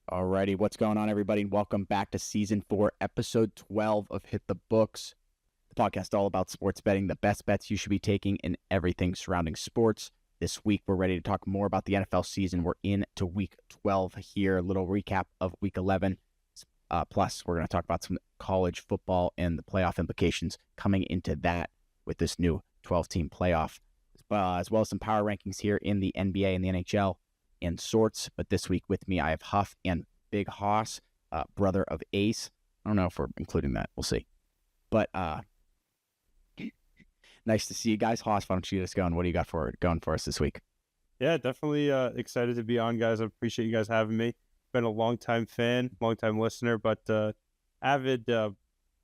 Alrighty, what's going on, everybody? Welcome back to Season 4, Episode 12 of Hit the Books, the podcast all about sports betting, the best bets you should be taking, and everything surrounding sports. This week, we're ready to talk more about the NFL season. We're into Week 12 here, a little recap of Week 11. Plus, we're going to talk about some college football and the playoff implications coming into that with this new 12-team playoff, as well as some power rankings here in the NBA and the NHL. And sorts, but this week with me I have Huff and Big Hoss, brother of Ace. I don't know if we're including that. We'll see. But nice to see you guys. Hoss, why don't you get us going? What do you got going for us this week? Yeah, definitely excited to be on, guys. I appreciate you guys having me. Been a long-time fan, long-time listener, but avid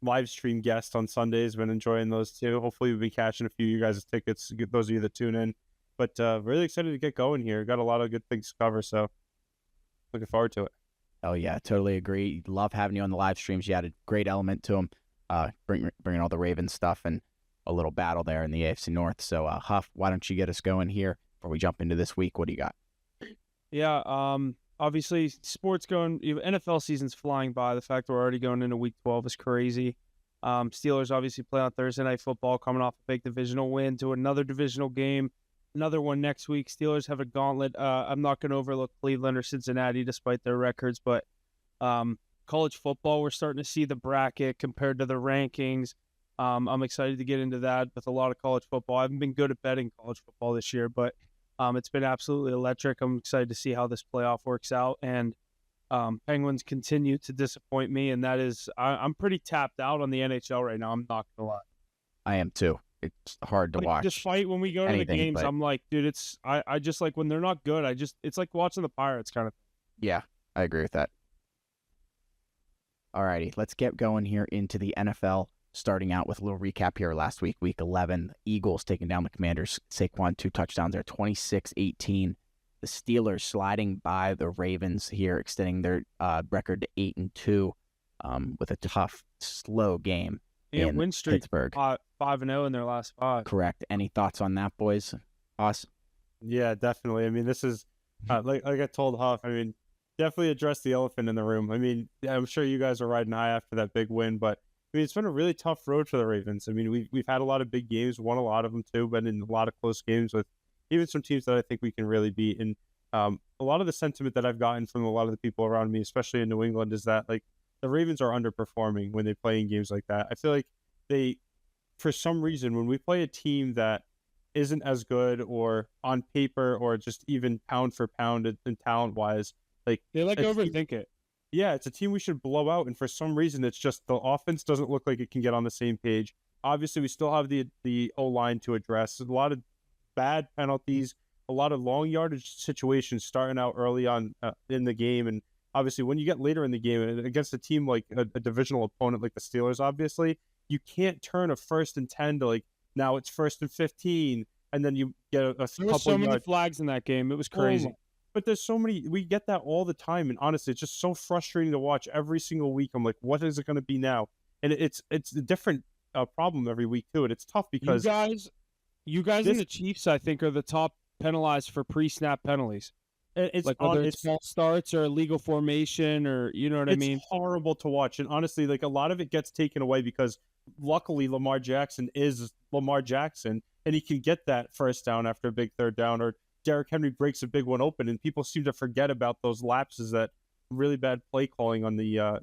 live stream guest on Sundays. Been enjoying those too. Hopefully we've been catching a few of you guys' tickets, those of you that tune in. But really excited to get going here. Got a lot of good things to cover, so looking forward to it. Oh, yeah, totally agree. Love having you on the live streams. You had a great element to them, bringing all the Ravens stuff and a little battle there in the AFC North. So, Huff, why don't you get us going here before we jump into this week? What do you got? Yeah, obviously, sports going, NFL season's flying by. The fact we're already going into Week 12 is crazy. Steelers obviously play on Thursday Night Football, coming off a big divisional win to another divisional game. Another one next week. Steelers have a gauntlet. I'm not going to overlook Cleveland or Cincinnati despite their records, but college football, we're starting to see the bracket compared to the rankings. I'm excited to get into that with a lot of college football. I haven't been good at betting college football this year, but it's been absolutely electric. I'm excited to see how this playoff works out, and Penguins continue to disappoint me, and that is I'm pretty tapped out on the NHL right now. I'm not going to lie. I am too. It's hard to watch. Despite when we go to the games, I'm like, dude, I just like when they're not good. It's like watching the Pirates kind of. Yeah, I agree with that. Alrighty, let's get going here into the NFL. Starting out with a little recap here last week, Week 11. The Eagles taking down the Commanders. Saquon, 2 touchdowns there, 26-18. The Steelers sliding by the Ravens here, extending their record to 8-2 with a tough, slow game. Yeah, win streak, Pittsburgh. 5-0 in their last 5. Correct. Any thoughts on that, boys? Us? Yeah, definitely. I mean, this is like I told Huff. I mean, definitely address the elephant in the room. I mean, I'm sure you guys are riding high after that big win, but I mean, it's been a really tough road for the Ravens. I mean, we've had a lot of big games, won a lot of them too, been in a lot of close games with even some teams that I think we can really beat. And a lot of the sentiment that I've gotten from a lot of the people around me, especially in New England, is that like the Ravens are underperforming when they play in games like that. I feel like they, for some reason, when we play a team that isn't as good or on paper or just even pound for pound and talent wise, like they overthink it. Yeah, it's a team we should blow out, and for some reason, it's just the offense doesn't look like it can get on the same page. Obviously, we still have the O-line to address. There's a lot of bad penalties, a lot of long yardage situations starting out early on in the game, and obviously, when you get later in the game against a team like a divisional opponent like the Steelers, obviously, you can't turn a 1st and 10 to like now it's 1st and 15, and then you get a couple. There were so many flags in that game; it was crazy. But there's so many, we get that all the time. And honestly, it's just so frustrating to watch every single week. I'm like, what is it going to be now? And it's a different problem every week too. And it's tough because you guys and the Chiefs, I think, are the top penalized for pre-snap penalties. It's like whether it's false starts or illegal formation or, you know what I mean? It's horrible to watch. And honestly, like a lot of it gets taken away because luckily Lamar Jackson is Lamar Jackson and he can get that first down after a big third down, or Derrick Henry breaks a big one open, and people seem to forget about those lapses, that really bad play calling on the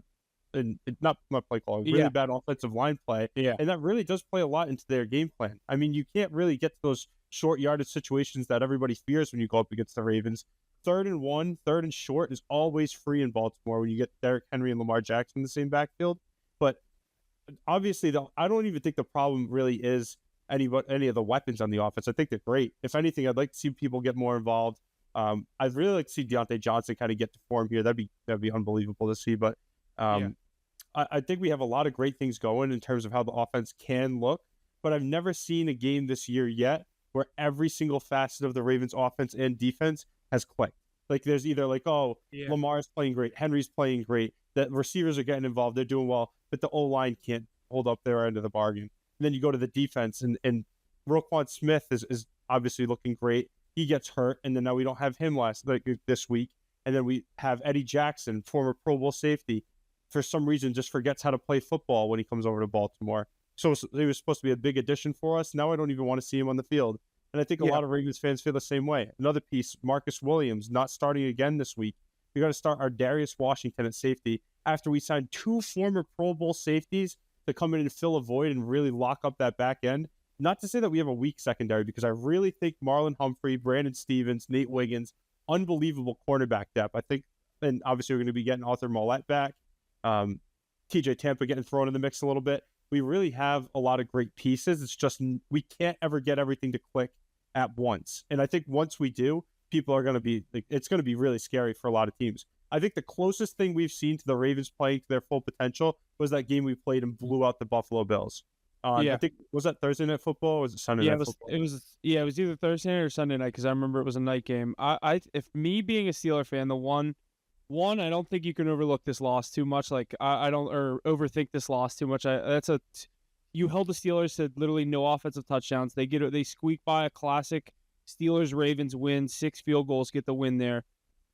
and not play calling, really bad offensive line play. Yeah. And that really does play a lot into their game plan. I mean, you can't really get to those short yardage situations that everybody fears when you go up against the Ravens. 3rd and 1, 3rd and short is always free in Baltimore when you get Derrick Henry and Lamar Jackson in the same backfield. But obviously, I don't even think the problem really is any of the weapons on the offense. I think they're great. If anything, I'd like to see people get more involved. I'd really like to see Deontay Johnson kind of get to form here. That'd be unbelievable to see. But I think we have a lot of great things going in terms of how the offense can look. But I've never seen a game this year yet where every single facet of the Ravens offense and defense has clicked. Like there's either like, Lamar's playing great, Henry's playing great, that receivers are getting involved, they're doing well, but the O-line can't hold up their end of the bargain. And then you go to the defense, and Roquan Smith is obviously looking great. He gets hurt, and then now we don't have him this week. And then we have Eddie Jackson, former Pro Bowl safety, for some reason just forgets how to play football when he comes over to Baltimore. So he was supposed to be a big addition for us. Now I don't even want to see him on the field. And I think a lot of Ravens fans feel the same way. Another piece, Marcus Williams, not starting again this week. We got to start our Darius Washington at safety after we signed 2 former Pro Bowl safeties to come in and fill a void and really lock up that back end. Not to say that we have a weak secondary, because I really think Marlon Humphrey, Brandon Stevens, Nate Wiggins, unbelievable cornerback depth. I think, and obviously we're going to be getting Arthur Mollett back. TJ Tampa getting thrown in the mix a little bit. We really have a lot of great pieces. It's just we can't ever get everything to click at once. And I think once we do, people are going to be like, it's going to be really scary for a lot of teams. I think the closest thing we've seen to the Ravens playing to their full potential was that game we played and blew out the Buffalo Bills. I think, was that Thursday Night Football or was it Sunday Night Football? It was either Thursday night or Sunday night, because I remember it was a night game. If me being a Steeler fan, the one, I don't think you can overlook this loss too much. Like I don't, or overthink this loss too much. You held the Steelers to literally no offensive touchdowns. They squeak by a classic Steelers Ravens win, 6 field goals, get the win there.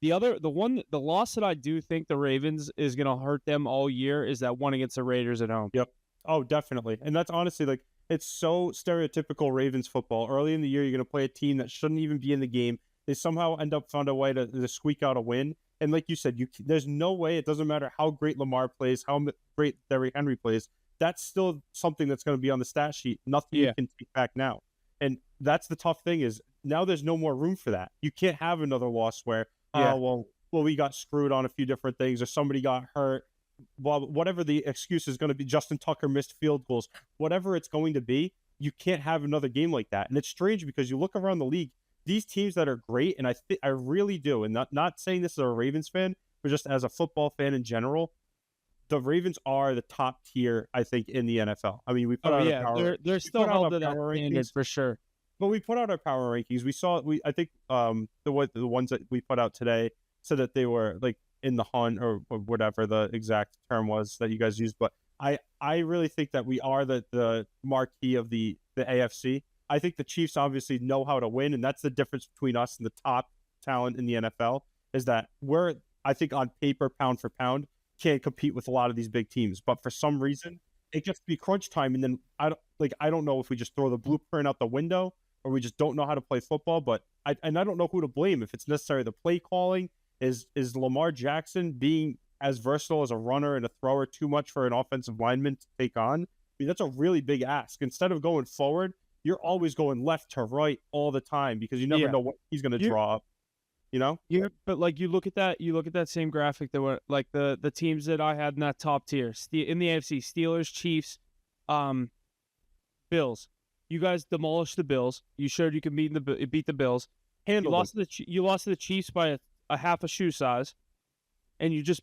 The loss that I do think the Ravens is going to hurt them all year is that one against the Raiders at home. Yep. Oh, definitely. And that's honestly, like, it's so stereotypical Ravens football. Early in the year, you're going to play a team that shouldn't even be in the game. They somehow found a way to squeak out a win. And like you said, there's no way, it doesn't matter how great Lamar plays, how great Derrick Henry plays. That's still something that's going to be on the stat sheet. Nothing you can take back now. And that's the tough thing, is now there's no more room for that. You can't have another loss where, well, we got screwed on a few different things, or somebody got hurt. Well, whatever the excuse is going to be, Justin Tucker missed field goals, whatever it's going to be, you can't have another game like that. And it's strange because you look around the league, these teams that are great, and I really do, and not saying this as a Ravens fan, but just as a football fan in general, the Ravens are the top tier, I think, in the NFL. I mean, we put out our power. They're still held to that standard for sure. But we put out our power rankings. I think the ones that we put out today said that they were like in the hunt, or whatever the exact term was that you guys used. But I really think that we are the marquee of the AFC. I think the Chiefs obviously know how to win, and that's the difference between us and the top talent in the NFL, is that we're, I think, on paper, pound for pound, can't compete with a lot of these big teams. But for some reason, it gets to be crunch time, and then I don't know if we just throw the blueprint out the window, or we just don't know how to play football. But I don't know who to blame. If it's necessarily the play calling, is Lamar Jackson being as versatile as a runner and a thrower too much for an offensive lineman to take on? I mean, that's a really big ask. Instead of going forward, you're always going left to right all the time, because you never know what he's going to draw up. You know? Yeah, but like you look at that same graphic that were like the teams that I had in that top tier in the AFC: Steelers, Chiefs, Bills. You guys demolished the Bills. You showed you could beat the Bills. You lost to the Chiefs by a half a shoe size, and you just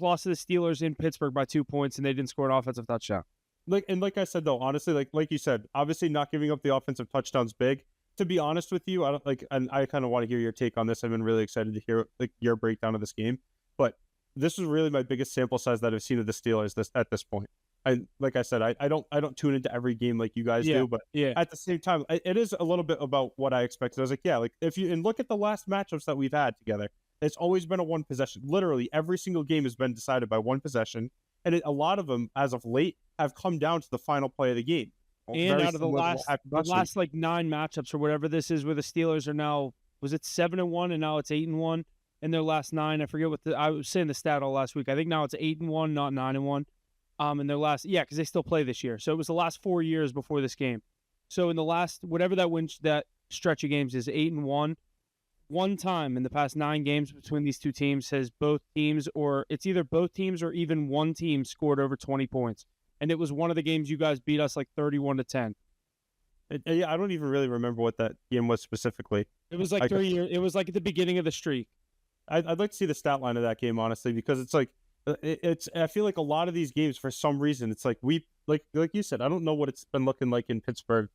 lost to the Steelers in Pittsburgh by 2 points, and they didn't score an offensive touchdown. Like I said, though, honestly, like you said, obviously not giving up the offensive touchdowns big. To be honest with you, and I kind of want to hear your take on this. I've been really excited to hear your breakdown of this game. But this is really my biggest sample size that I've seen of the Steelers at this point. And like I said, I don't tune into every game like you guys do, but at the same time, it is a little bit about what I expected. I was like, if you look at the last matchups that we've had together, it's always been a one possession. Literally every single game has been decided by one possession, and a lot of them, as of late, have come down to the final play of the game. And out of the last like 9 matchups or whatever this is, where the Steelers are now, was it 7-1 and now it's 8-1 in their last 9? I forget I was saying the stat all last week. I think now it's 8-1, not 9-1. In their last, because they still play this year. So it was the last 4 years before this game. So in the last, whatever that stretch of games is, 8-1. One time in the past 9 games between these two teams has both teams, or it's either both teams or even one team, scored over 20 points. And it was one of the games you guys beat us like 31-10. Yeah, I don't even really remember what that game was specifically. It was like 3 years. It was like at the beginning of the streak. I'd like to see the stat line of that game, honestly, because it's like, I feel like a lot of these games, for some reason, it's like like you said, I don't know what it's been looking like in Pittsburgh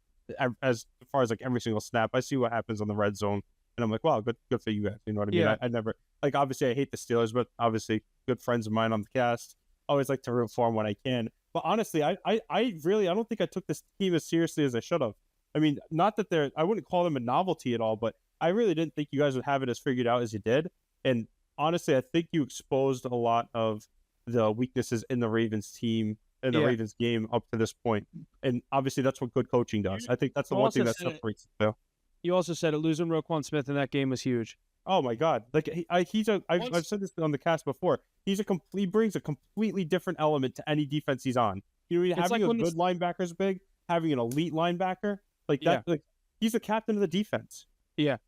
as far as like every single snap. I see what happens on the red zone, and I'm like, wow, good for you guys. You know what I mean? I never, like, obviously I hate the Steelers, but obviously good friends of mine on the cast. Always like to root for them when I can. But honestly, I don't think I took this team as seriously as I should have. I mean, not that I wouldn't call them a novelty at all, but I really didn't think you guys would have it as figured out as you did. And honestly, I think you exposed a lot of the weaknesses in the Ravens team and the Ravens game up to this point. And obviously that's what good coaching does. I think that's the one thing that separates the two. You also said it. Losing Roquan Smith in that game was huge. Oh my God! Like I've said this on the cast before. He brings a completely different element to any defense he's on. You know, having a good linebacker is big. Having an elite linebacker like that, like he's the captain of the defense. Yeah,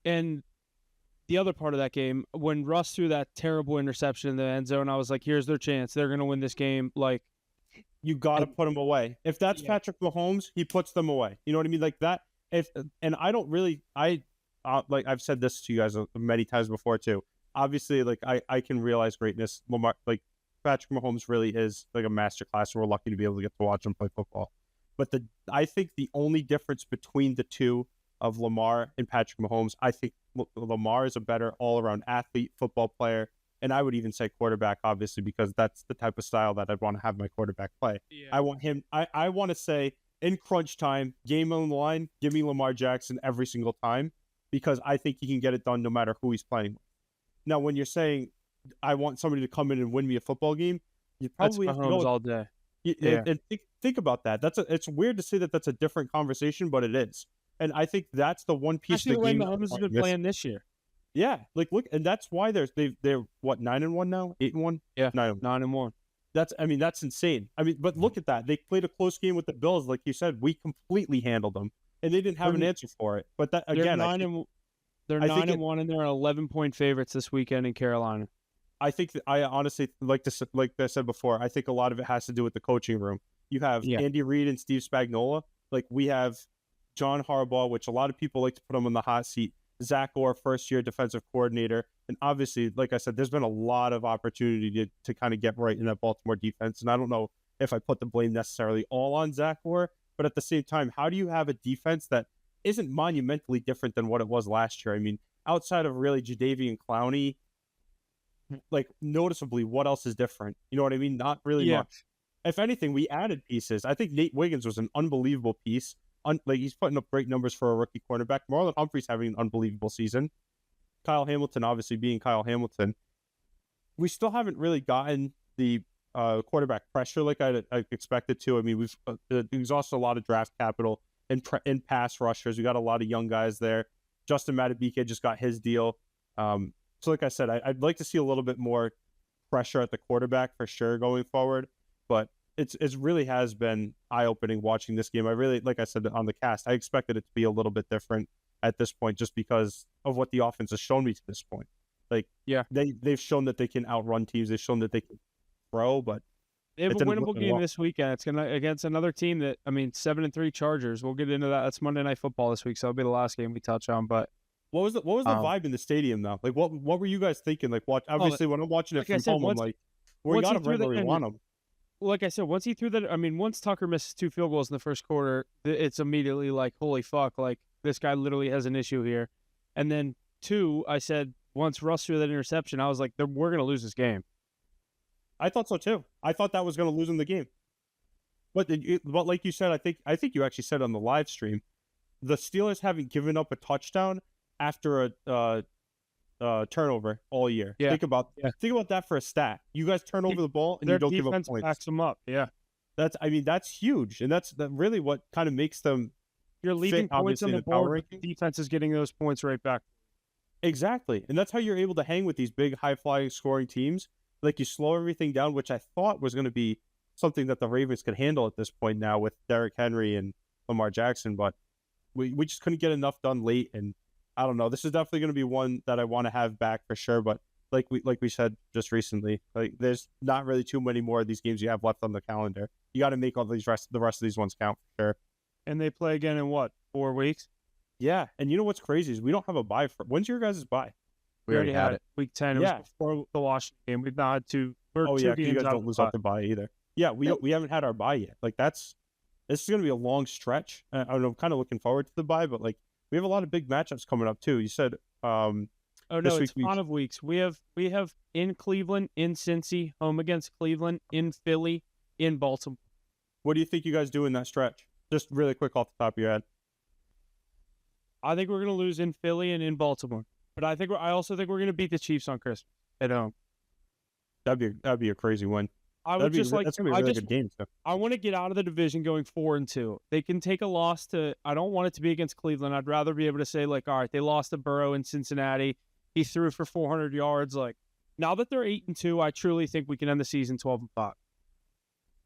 and the other part of that game, when Russ threw that terrible interception in the end zone, I was like, "Here's their chance. They're going to win this game." Like, you got to put him away. If that's Patrick Mahomes, he puts them away. You know what I mean? Like that. And I don't really, like I've said this to you guys many times before too. Obviously, like I can realize greatness. Lamar, like Patrick Mahomes really is like a masterclass, and we're lucky to be able to get to watch him play football. But I think the only difference between the two of Lamar and Patrick Mahomes, I think Lamar is a better all-around athlete, football player, and I would even say quarterback, obviously, because that's the type of style that I'd want to have my quarterback play. Yeah. I want him. I want to say in crunch time, game on the line, give me Lamar Jackson every single time, because I think he can get it done no matter who he's playing with. Now, when you're saying I want somebody to come in and win me a football game, you probably have to go all day. And think about that. It's weird to say that that's a different conversation, but it is. And I think that's the one piece of the game. Mahomes has been playing this year. Yeah, like look, and that's why they're what 9-1 now, 8-1. Yeah, 9-1. That's insane. I mean, but look at that. They played a close game with the Bills, like you said. We completely handled them, and they didn't have an answer for it. But that again, they're 9-1, and they're 11-point favorites this weekend in Carolina. I think I honestly like I said before. I think a lot of it has to do with the coaching room. You have Andy Reid and Steve Spagnuolo. Like we have John Harbaugh, which a lot of people like to put him on the hot seat. Zach Orr, first-year defensive coordinator. And obviously, like I said, there's been a lot of opportunity to kind of get right in that Baltimore defense. And I don't know if I put the blame necessarily all on Zach Orr, but at the same time, how do you have a defense that isn't monumentally different than what it was last year? I mean, outside of really Jadeveon Clowney, like noticeably, what else is different? You know what I mean? Not really much. If anything, we added pieces. I think Nate Wiggins was an unbelievable piece. Like he's putting up great numbers for a rookie cornerback. Marlon Humphrey's having an unbelievable season. Kyle Hamilton, obviously being Kyle Hamilton. We still haven't really gotten the quarterback pressure like I expected to. I mean, we've exhausted a lot of draft capital in pass rushers. We got a lot of young guys there. Justin Madubuike just got his deal. So like I said, I'd like to see a little bit more pressure at the quarterback for sure going forward. But it really has been eye-opening watching this game. I really, like I said on the cast, I expected it to be a little bit different at this point just because of what the offense has shown me to this point. Like, they've shown that they can outrun teams. They've shown that they can throw, but they have a winnable game this weekend. It's gonna against another team that 7-3 Chargers. We'll get into that. That's Monday Night Football this week, so it'll be the last game we touch on. But what was the vibe in the stadium though? Like, what were you guys thinking? Like, obviously when I'm watching it from home, I'm like, we got him right where we want him. Like I said, once he threw that, once Tucker misses 2 field goals in the first quarter, it's immediately like, holy fuck, like this guy literally has an issue here. And then 2, I said, once Russ threw that interception, I was like, we're going to lose this game. I thought so too. I thought that was going to lose him the game. But like you said, I think you actually said on the live stream, the Steelers haven't given up a touchdown after a turnover all year. Yeah. Think about that for a stat. You guys turn over the ball and you don't give up points. Their defense backs them up. Yeah. That's huge. And that's really what kind of makes them. You're leaving points on the board. Defense is getting those points right back. Exactly. And that's how you're able to hang with these big, high-flying scoring teams. Like you slow everything down, which I thought was going to be something that the Ravens could handle at this point now with Derrick Henry and Lamar Jackson. But we just couldn't get enough done late. And I don't know. This is definitely going to be one that I want to have back for sure. But like we said just recently, like there's not really too many more of these games you have left on the calendar. You got to make all the rest of these ones count for sure. And they play again in what, 4 weeks? Yeah. And you know what's crazy is we don't have a bye. When's your guys' bye? We already had it. Week 10. It was before the Washington game. We've not had to. You guys don't lose out the bye either. Yeah, we haven't had our bye yet. Like this is going to be a long stretch. I'm kind of looking forward to the bye, but like we have a lot of big matchups coming up too. You said, it's fun of weeks. We have in Cleveland, in Cincy, home against Cleveland, in Philly, in Baltimore. What do you think you guys do in that stretch? Just really quick off the top of your head. I think we're going to lose in Philly and in Baltimore. But I also think we're going to beat the Chiefs on Christmas. at home. That'd be a crazy win. I would just like. That's gonna be a really good game. So. I want to get out of the division going 4-2. They can take a loss to. I don't want it to be against Cleveland. I'd rather be able to say like, all right, they lost to Burrow in Cincinnati. He threw for 400 yards. Like now that they're 8-2, I truly think we can end the season 12-5.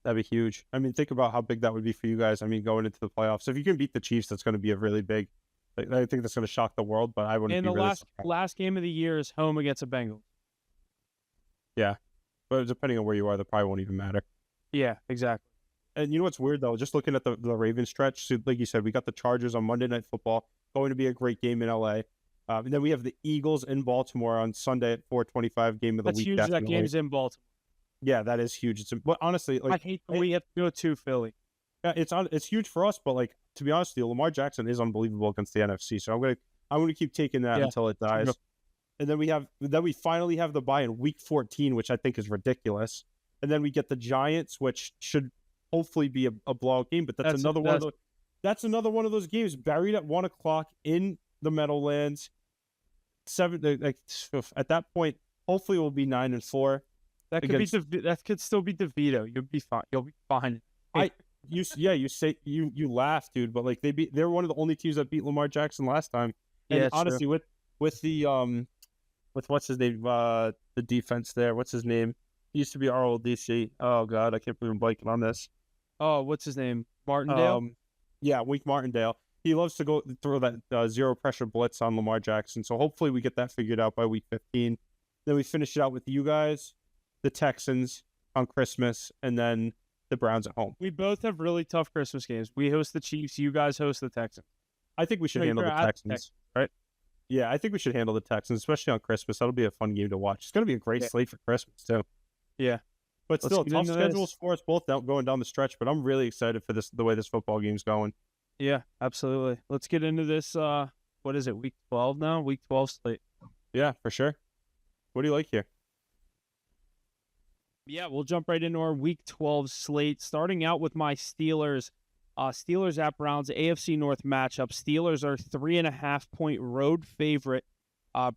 That'd be huge. I mean, think about how big that would be for you guys. I mean, going into the playoffs, if you can beat the Chiefs, that's going to be a really big. I think that's going to shock the world. But I wouldn't. And be the really last game of the year is home against the Bengals. Yeah, but depending on where you are, that probably won't even matter. Yeah, exactly. And you know what's weird though? Just looking at the Ravens stretch, so like you said, we got the Chargers on Monday Night Football, going to be a great game in LA. And then we have the Eagles in Baltimore on Sunday at 4:25, game of the That's week. huge. Definitely. That game's in Baltimore. Yeah, that is huge. But honestly, like I hate that we have to go to Philly. yeah, it's huge for us. But like to be honest with you, Lamar Jackson is unbelievable against the NFC. So I'm gonna keep taking that until it dies. And then we finally have the bye in week 14, which I think is ridiculous. And then we get the Giants, which should hopefully be a blowout game. But that's another one of those games buried at 1:00 in the Meadowlands. At that point, hopefully we'll be 9-4. That could still be DeVito. You'll be fine. You'll be fine. You laugh, dude, but like they're one of the only teams that beat Lamar Jackson last time. And Yeah, honestly, true. with what's his name, the defense there, what's his name? He used to be our old DC. Oh God, I can't believe I'm blanking on this. Oh, what's his name? Martindale. Yeah, Wink Martindale. He loves to go throw that zero pressure blitz on Lamar Jackson. So hopefully we get that figured out by week 15. Then we finish it out with you guys, the Texans on Christmas, and then the Browns at home. We both have really tough Christmas games. We host the Chiefs. You guys host the Texans. I think we should handle the Texans, right? Yeah, I think we should handle the Texans, especially on Christmas. That'll be a fun game to watch. It's going to be a great slate for Christmas, too. Yeah. But still, tough schedules for us both going down the stretch, but I'm really excited for the way this football game's going. Yeah, absolutely. Let's get into this. What is it, week 12 now? Week 12 slate. Yeah, for sure. What do you like here? Yeah, we'll jump right into our week 12 slate, starting out with my Steelers. Steelers at Browns, AFC North matchup. Steelers are 3.5-point road favorite.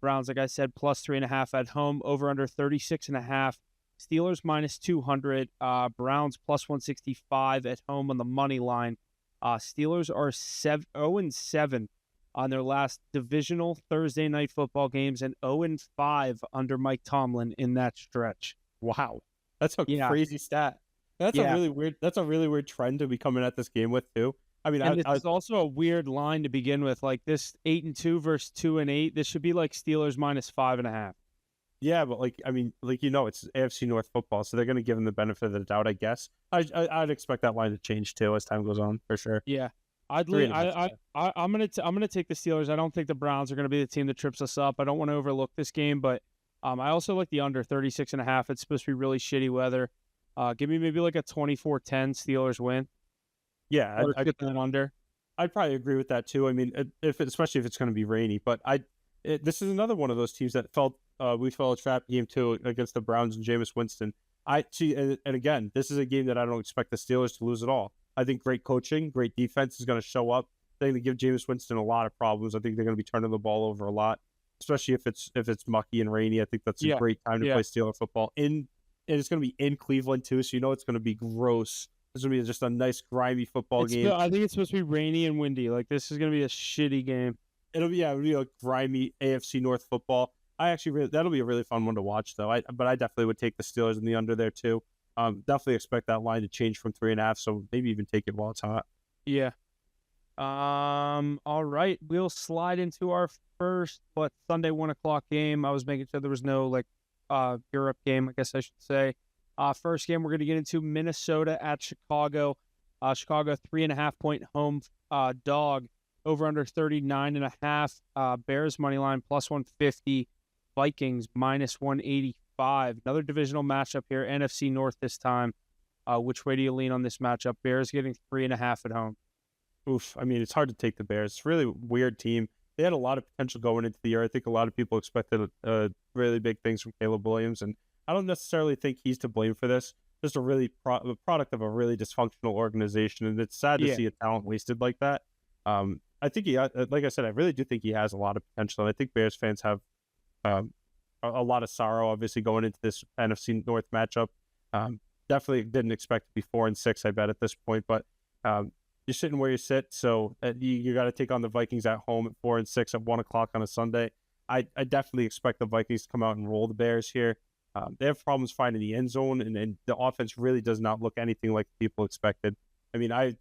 Browns, like I said, plus 3.5 at home, over under 36.5. Steelers minus 200. Browns plus 165 at home on the money line. Steelers are 0-7 on their last divisional Thursday night football games and 0-5 under Mike Tomlin in that stretch. Wow. That's a crazy stat. That's a really weird trend to be coming at this game with too. I mean, it's also a weird line to begin with. Like this 8-2 versus 2-8. This should be like Steelers minus 5.5. Yeah, but it's AFC North football, so they're going to give them the benefit of the doubt, I guess. I'd expect that line to change too as time goes on, for sure. Yeah, I'm gonna take the Steelers. I don't think the Browns are going to be the team that trips us up. I don't want to overlook this game, but I also like the under 36.5. It's supposed to be really shitty weather. Give me maybe like a 24-10 Steelers win. Yeah, I'd get that under. I'd probably agree with that too. I mean, especially if it's going to be rainy. But this is another one of those teams that we fell a trap game too against the Browns and Jameis Winston. And again, this is a game that I don't expect the Steelers to lose at all. I think great coaching, great defense is going to show up. They're going to give Jameis Winston a lot of problems. I think they're going to be turning the ball over a lot, especially if it's mucky and rainy. I think that's a great time to play Steeler football. And it's going to be in Cleveland too, so it's going to be gross. It's going to be just a nice grimy football game. I think it's supposed to be rainy and windy. Like this is going to be a shitty game. It'll be a grimy AFC North football. That'll be a really fun one to watch though. But I definitely would take the Steelers in the under there too. Definitely expect that line to change from 3.5, so maybe even take it while it's hot. Yeah. All right, we'll slide into our first Sunday 1:00 game. I was making sure there was no Europe game, I guess I should say. First game we're going to get into Minnesota at Chicago. Chicago 3.5-point home dog, over under 39.5. Bears money line plus 150. Vikings minus 185. Another divisional matchup here, NFC North this time. Which way do you lean on this matchup? Bears getting 3.5 at home. Oof. I mean, it's hard to take the Bears. It's a really weird team. They had a lot of potential going into the year. I think a lot of people expected really big things from Caleb Williams, and I don't necessarily think he's to blame for this. Just a product of a really dysfunctional organization, and it's sad to see a talent wasted like that. I think like I said, I really do think he has a lot of potential, and I think Bears fans have a lot of sorrow, obviously, going into this NFC North matchup. Definitely didn't expect to be 4-6, I bet, at this point. But you're sitting where you sit, so you got to take on the Vikings at home at 4-6 at 1 o'clock on a Sunday. I definitely expect the Vikings to come out and roll the Bears here. They have problems finding the end zone, and the offense really does not look anything like people expected. I mean, I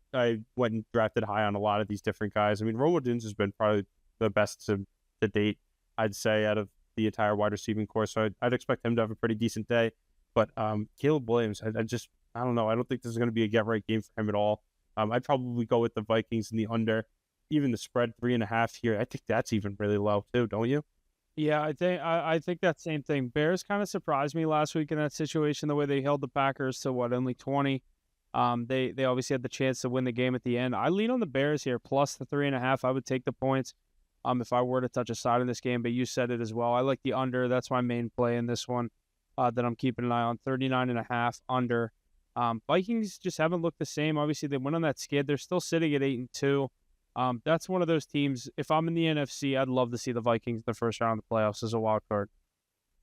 went and drafted high on a lot of these different guys. I mean, Romo Dunes has been probably the best to date, I'd say, out of the entire wide receiving core. So I'd expect him to have a pretty decent day. But Caleb Williams, I don't know. I don't think this is going to be a get-right game for him at all. I'd probably go with the Vikings in the under. Even the spread 3.5 here, I think that's even really low too, don't you? Yeah, I think that same thing. Bears kind of surprised me last week in that situation, the way they held the Packers to only 20. They obviously had the chance to win the game at the end. I lean on the Bears here, plus the 3.5. I would take the points if I were to touch a side in this game, but you said it as well. I like the under. That's my main play in this one that I'm keeping an eye on. 39.5 under. Vikings just haven't looked the same. Obviously, they went on that skid. They're still sitting at 8-2. That's one of those teams. If I'm in the NFC, I'd love to see the Vikings in the first round of the playoffs as a wild card.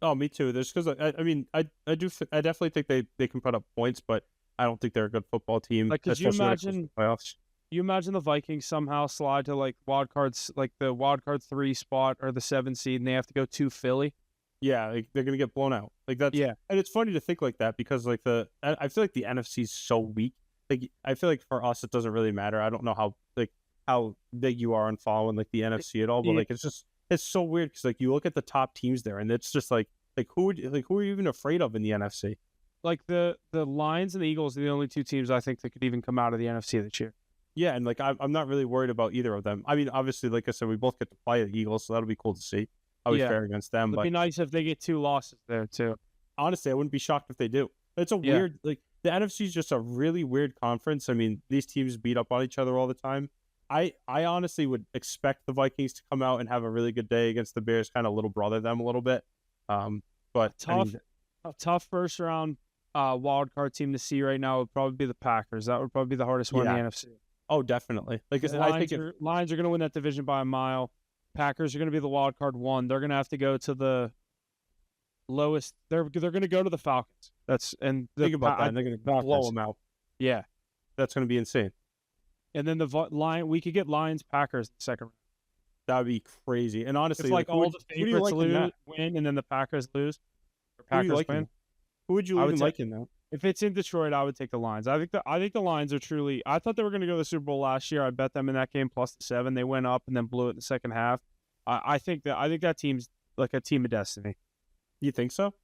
Oh, me too. There's because I definitely think they can put up points, but I don't think they're a good football team. Like, could you imagine playoffs? You imagine the Vikings somehow slide to like wild cards, like the wild card 3 spot or the 7 seed, and they have to go to Philly. Yeah, like they're gonna get blown out. Like that's yeah. And it's funny to think like that because I feel like the NFC is so weak. Like I feel like for us it doesn't really matter. I don't know how big you are on following like the NFC at all, but like it's so weird because like you look at the top teams there and it's just like who are you even afraid of in the NFC? Like the Lions and the Eagles are the only 2 teams I think that could even come out of the NFC this year. Yeah, and like I'm not really worried about either of them. I mean, obviously, like I said, we both get to play the Eagles, so that'll be cool to see how we fare against them. It'd be nice if they get 2 losses there too. Honestly, I wouldn't be shocked if they do. It's a weird, like the NFC is just a really weird conference. I mean, these teams beat up on each other all the time. I honestly would expect the Vikings to come out and have a really good day against the Bears, kind of little brother them a little bit. But a tough first round wild card team to see right now would probably be the Packers. That would probably be the hardest one in the NFC. Oh, definitely. Like Lions are going to win that division by a mile. Packers are going to be the wild card 1. They're going to have to go to the lowest. They're going to go to the Falcons. Think about that. They're going to blow them out. Yeah, that's going to be insane. And then we could get Lions Packers in the second round. That would be crazy. And honestly, if all the favorites win and then the Packers lose, or Packers win. Who would you even like in that? If it's in Detroit, I would take the Lions. I think the Lions are truly. I thought they were going to go to the Super Bowl last year. I bet them in that game plus the 7. They went up and then blew it in the second half. I think that team's like a team of destiny. You think so?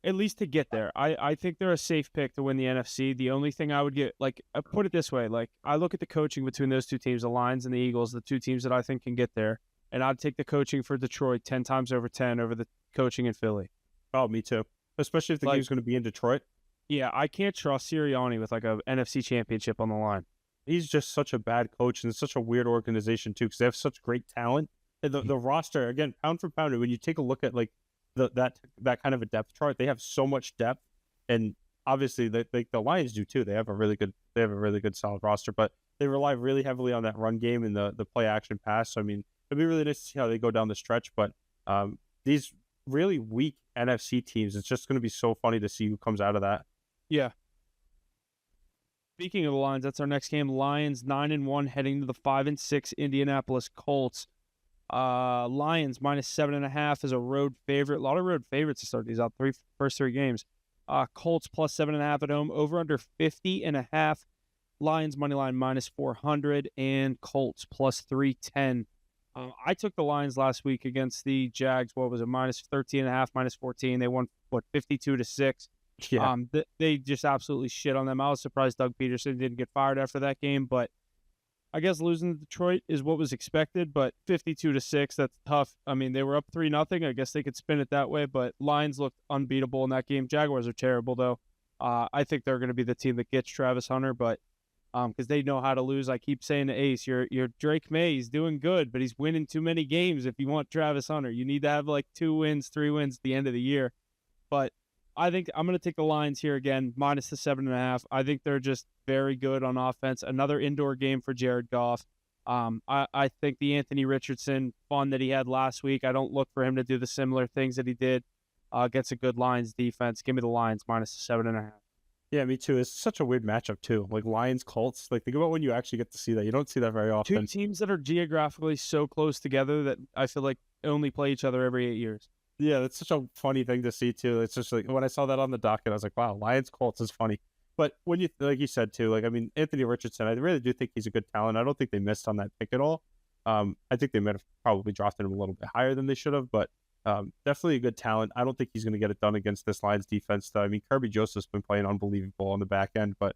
At least to get there. I think they're a safe pick to win the NFC. The only thing I would get, like, I put it this way, like, I look at the coaching between those 2 teams, the Lions and the Eagles, the 2 teams that I think can get there, and I'd take the coaching for Detroit 10 times over 10 over the coaching in Philly. Oh, me too. Especially if the game's going to be in Detroit. Yeah, I can't trust Sirianni with like a NFC championship on the line. He's just such a bad coach, and it's such a weird organization too because they have such great talent. And the roster, again, pound for pound, when you take a look at like that kind of a depth chart, they have so much depth, and obviously the Lions do too. They have a really good solid roster, but they rely really heavily on that run game and the play action pass. So I mean, it'd be really nice to see how they go down the stretch. But these really weak NFC teams, it's just going to be so funny to see who comes out of that. Yeah. Speaking of the Lions, that's our next game. Lions 9-1 heading to the 5-6 Indianapolis Colts. Lions minus 7.5 is a road favorite. A lot of road favorites to start these out. First three games. Colts plus 7.5 at home. Over under 50.5. Lions money line minus 400 and Colts plus 310. I took the Lions last week against the Jags. What was it? Minus 13.5, minus 14. They won 52-6. Yeah. They just absolutely shit on them. I was surprised Doug Peterson didn't get fired after that game, but I guess losing to Detroit is what was expected, but 52-6, that's tough. I mean, they were up 3-0. I guess they could spin it that way, but Lions looked unbeatable in that game. Jaguars are terrible, though. I think they're going to be the team that gets Travis Hunter, but because they know how to lose. I keep saying to Ace, your Drake May, he's doing good, but he's winning too many games if you want Travis Hunter. You need to have like 2 wins, 3 wins at the end of the year. But I think I'm going to take the Lions here again, minus the 7.5. I think they're just very good on offense. Another indoor game for Jared Goff. I think the Anthony Richardson fun that he had last week, I don't look for him to do the similar things that he did against a good Lions defense. Give me the Lions minus 7.5. Yeah, me too. It's such a weird matchup too. Like Lions, Colts. Like think about when you actually get to see that. You don't see that very Two often. teams that are geographically so close together that I feel like only play each other every 8 years. Yeah, that's such a funny thing to see too. It's just like when I saw that on the docket, I was like, wow, Lions, Colts is funny. But when you like you said too, like I mean, Anthony Richardson, I really do think he's a good talent. I don't think they missed on that pick at all. I think they might have probably drafted him a little bit higher than they should have, but definitely a good talent. I don't think he's going to get it done against this Lions defense, though. I mean, Kirby Joseph's been playing unbelievable on the back end, but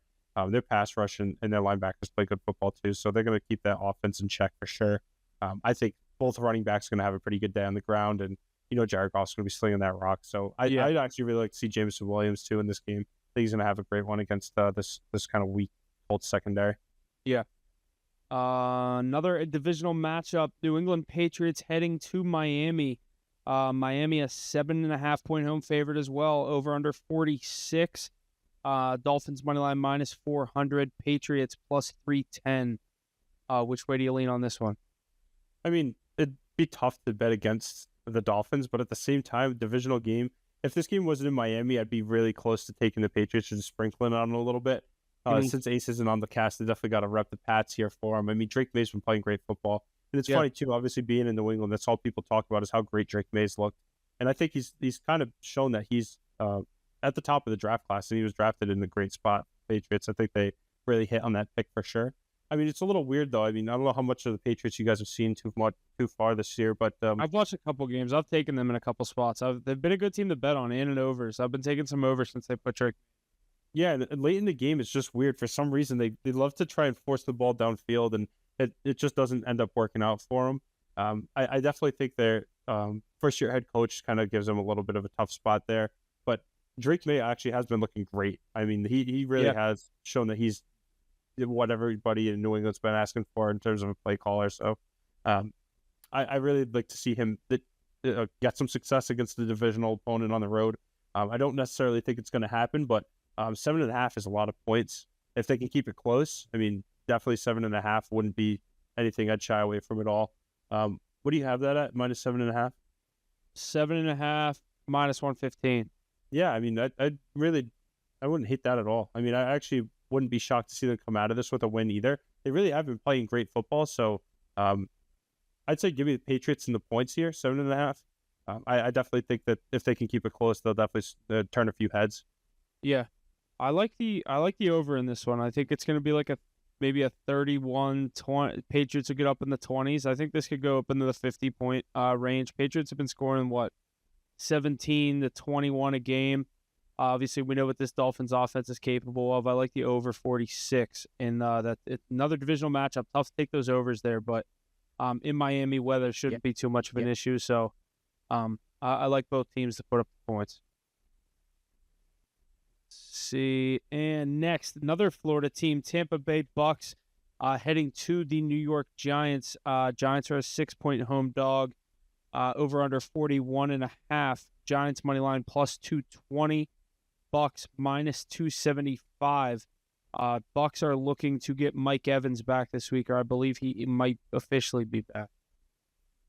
their pass rush and their linebackers play good football too, so they're going to keep that offense in check for sure. I think both running backs are going to have a pretty good day on the ground, and Jared Goff's going to be slinging that rock. So I'd actually really like to see Jameson Williams too in this game. I think he's going to have a great one against this kind of weak Colts secondary. Yeah. Another divisional matchup: New England Patriots heading to Miami. Miami a 7.5 point home favorite as well. Over under 46. Dolphins money line minus 400. Patriots plus 310. Which way do you lean on this one? I mean, it'd be tough to bet against the Dolphins, but at the same time, divisional game. If this game wasn't in Miami, I'd be really close to taking the Patriots and sprinkling on a little bit. Since Ace isn't on the cast, they definitely got to rep the Pats here for him. I mean, Drake May's been playing great football. And it's funny, too, obviously being in New England, that's all people talk about is how great Drake May's looked. And I think he's kind of shown that he's at the top of the draft class, and he was drafted in a great spot. Patriots, I think they really hit on that pick for sure. I mean, it's a little weird, though. I mean, I don't know how much of the Patriots you guys have seen too far this year, but I've watched a couple games. I've taken them in a couple spots. They've been a good team to bet on and overs. I've been taking some overs since they put Drake. Yeah, and late in the game, it's just weird. For some reason, they love to try and force the ball downfield, and it just doesn't end up working out for them. I definitely think their first-year head coach kind of gives them a little bit of a tough spot there. But Drake May actually has been looking great. I mean, he really has shown that he's what everybody in New England's been asking for in terms of a play caller. So I really like to see him get some success against the divisional opponent on the road. I don't necessarily think it's going to happen, but 7.5 is a lot of points. If they can keep it close, I mean, definitely 7.5 wouldn't be anything I'd shy away from at all. What do you have that at? Minus 7.5? 7.5 minus 115. Yeah, I mean, I wouldn't hate that at all. I mean, I actually wouldn't be shocked to see them come out of this with a win either. They really have been playing great football, so I'd say give me the Patriots and the points here, 7.5. I definitely think that if they can keep it close, they'll definitely turn a few heads. Yeah, I like the over in this one. I think it's going to be like maybe a 31-20. Patriots will get up in the 20s. I think this could go up into the 50-point range. Patriots have been scoring 17 to 21 a game. Obviously, we know what this Dolphins offense is capable of. I like the over 46 in that. It's another divisional matchup. Tough to take those overs there, but in Miami, weather shouldn't be too much of an issue. So I like both teams to put up the points. See, and next, another Florida team, Tampa Bay Bucks, heading to the New York Giants. Giants are a 6-point home dog, over under 41.5. Giants money line plus 220. Bucks minus 275. Bucks are looking to get Mike Evans back this week, or I believe he might officially be back.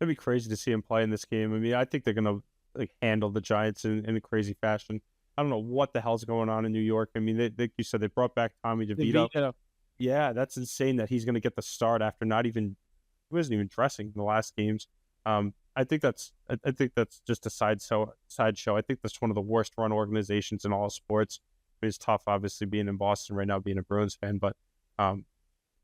It'd be crazy to see him play in this game. I mean, I think they're gonna handle the Giants in a crazy fashion. I don't know what the hell's going on in New York. I mean, like you said, they brought back Tommy DeVito. Yeah, that's insane that he's going to get the start after he wasn't even dressing in the last games. I think that's just a sideshow. I think that's one of the worst run organizations in all of sports. I mean, it's tough, obviously, being in Boston right now, being a Bruins fan, but I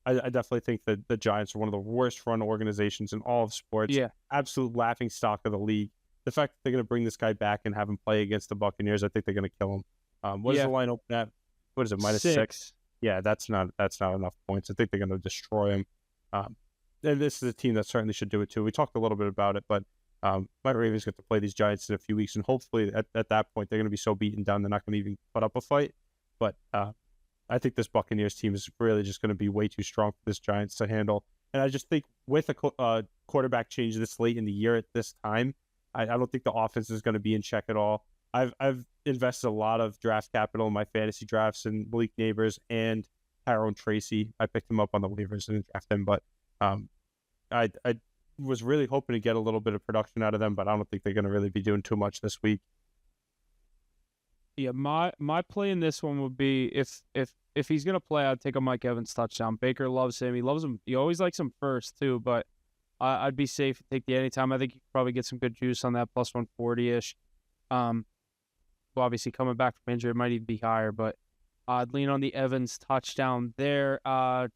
definitely think that the Giants are one of the worst run organizations in all of sports. Yeah, absolute laughing stock of the league. The fact that they're going to bring this guy back and have him play against the Buccaneers, I think they're going to kill him. What is the line open at? What is it, minus 6? Yeah, that's not enough points. I think they're going to destroy him. And this is a team that certainly should do it too. We talked a little bit about it, but my Ravens get to play these Giants in a few weeks, and hopefully at that point they're going to be so beaten down they're not going to even put up a fight. But I think this Buccaneers team is really just going to be way too strong for this Giants to handle. And I just think with a quarterback change this late in the year at this time, I don't think the offense is going to be in check at all. I've invested a lot of draft capital in my fantasy drafts and Malik Neighbors and Tyrone Tracy. I picked him up on the waivers and didn't draft him, but I was really hoping to get a little bit of production out of them, but I don't think they're going to really be doing too much this week. Yeah, my play in this one would be if he's gonna play, I'd take a Mike Evans touchdown. Baker loves him. He loves him. He always likes him first too, but I'd be safe and take the anytime. I think you could probably get some good juice on that plus 140-ish. Well, obviously coming back from injury, it might even be higher, but I'd lean on the Evans touchdown there.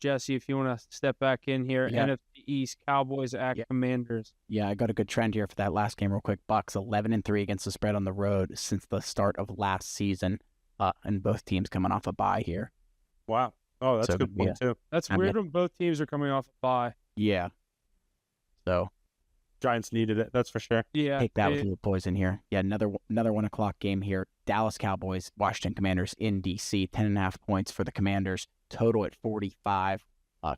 Jesse, if you want to step back in here, Yeah. NFC East, Cowboys at Commanders. Yeah, I got a good trend here for that last game real quick. Bucks 11-3 against the spread on the road since the start of last season, and both teams coming off a bye here. Wow. Oh, that's So, a good point too. That's I mean- weird when both teams are coming off a bye. Yeah. So Giants needed it, that's for sure. Yeah, take that with a little poison here. Yeah, another 1:00 game here. Dallas Cowboys, Washington Commanders in DC. 10.5 points for the Commanders. Total at 45.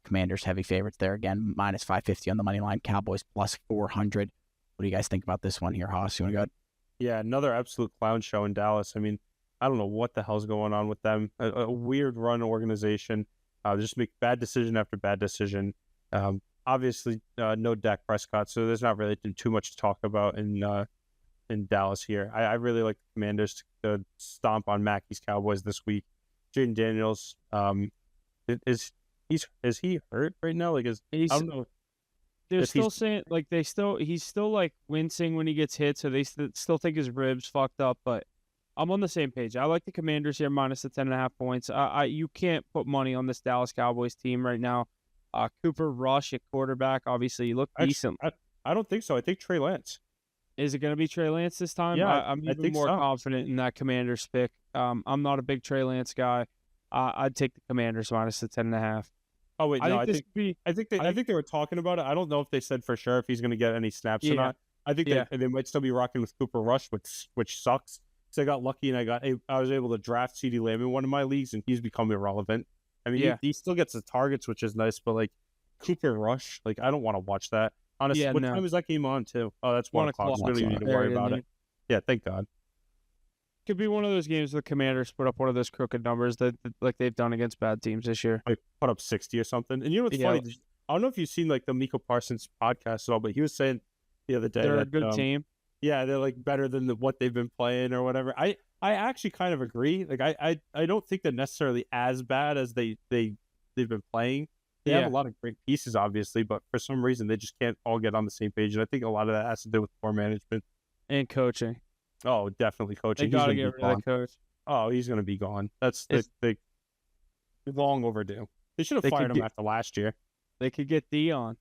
Commanders heavy favorites there again. Minus 550 on the money line. Cowboys plus 400. What do you guys think about this one here, Haas? You want to go? Yeah, another absolute clown show in Dallas. I mean, I don't know what the hell's going on with them. A weird run organization. They just make bad decision after bad decision. Obviously, no Dak Prescott, so there's not really too much to talk about in Dallas here. I really like the Commanders to stomp on Mackey's Cowboys this week. Jaden Daniels, is he hurt right now? Like, I don't know. They're if still he's- saying like he's still like wincing when he gets hit, so they still think his ribs fucked up. But I'm on the same page. I like the Commanders here minus the 10.5 points. You can't put money on this Dallas Cowboys team right now. Cooper Rush at quarterback, obviously he looked decent. I don't think so. I think Trey Lance. Is it going to be Trey Lance this time? Yeah, I'm I even think more so. confident in that Commanders pick. I'm not a big Trey Lance guy. I'd take the Commanders minus the 10.5. Oh wait, no, I this think could be. I think they were talking about it. I don't know if they said for sure if he's going to get any snaps Yeah. or not. I think Yeah. they might still be rocking with Cooper Rush, which sucks. So I got lucky and I was able to draft CeeDee Lamb in one of my leagues, and he's become irrelevant. I mean, Yeah. he still gets the targets, which is nice, but like Cooper Rush, like I don't want to watch that. Honestly, Yeah, what no. time is that game on too? Oh, that's 1 1:00. So we don't even need to There worry it about is. it. Yeah, thank God. Could be one of those games where the Commanders put up one of those crooked numbers that like they've done against bad teams this year. Like put up 60 or something. And you know what's Yeah. funny? I don't know if you've seen like the Miko Parsons podcast at all, but he was saying the other day They're that a good team. yeah, they're like better than what they've been playing or whatever. I actually kind of agree. Like I don't think they're necessarily as bad as they've been playing. They Yeah. have a lot of great pieces, obviously, but for some reason they just can't all get on the same page. And I think a lot of that has to do with poor management. And coaching. Oh, definitely coaching. They He's got to gonna get be rid of gone. the coach. Oh, he's going to be gone. That's It's- they long overdue. They should have They could fired him get- after last year. They could get Dion.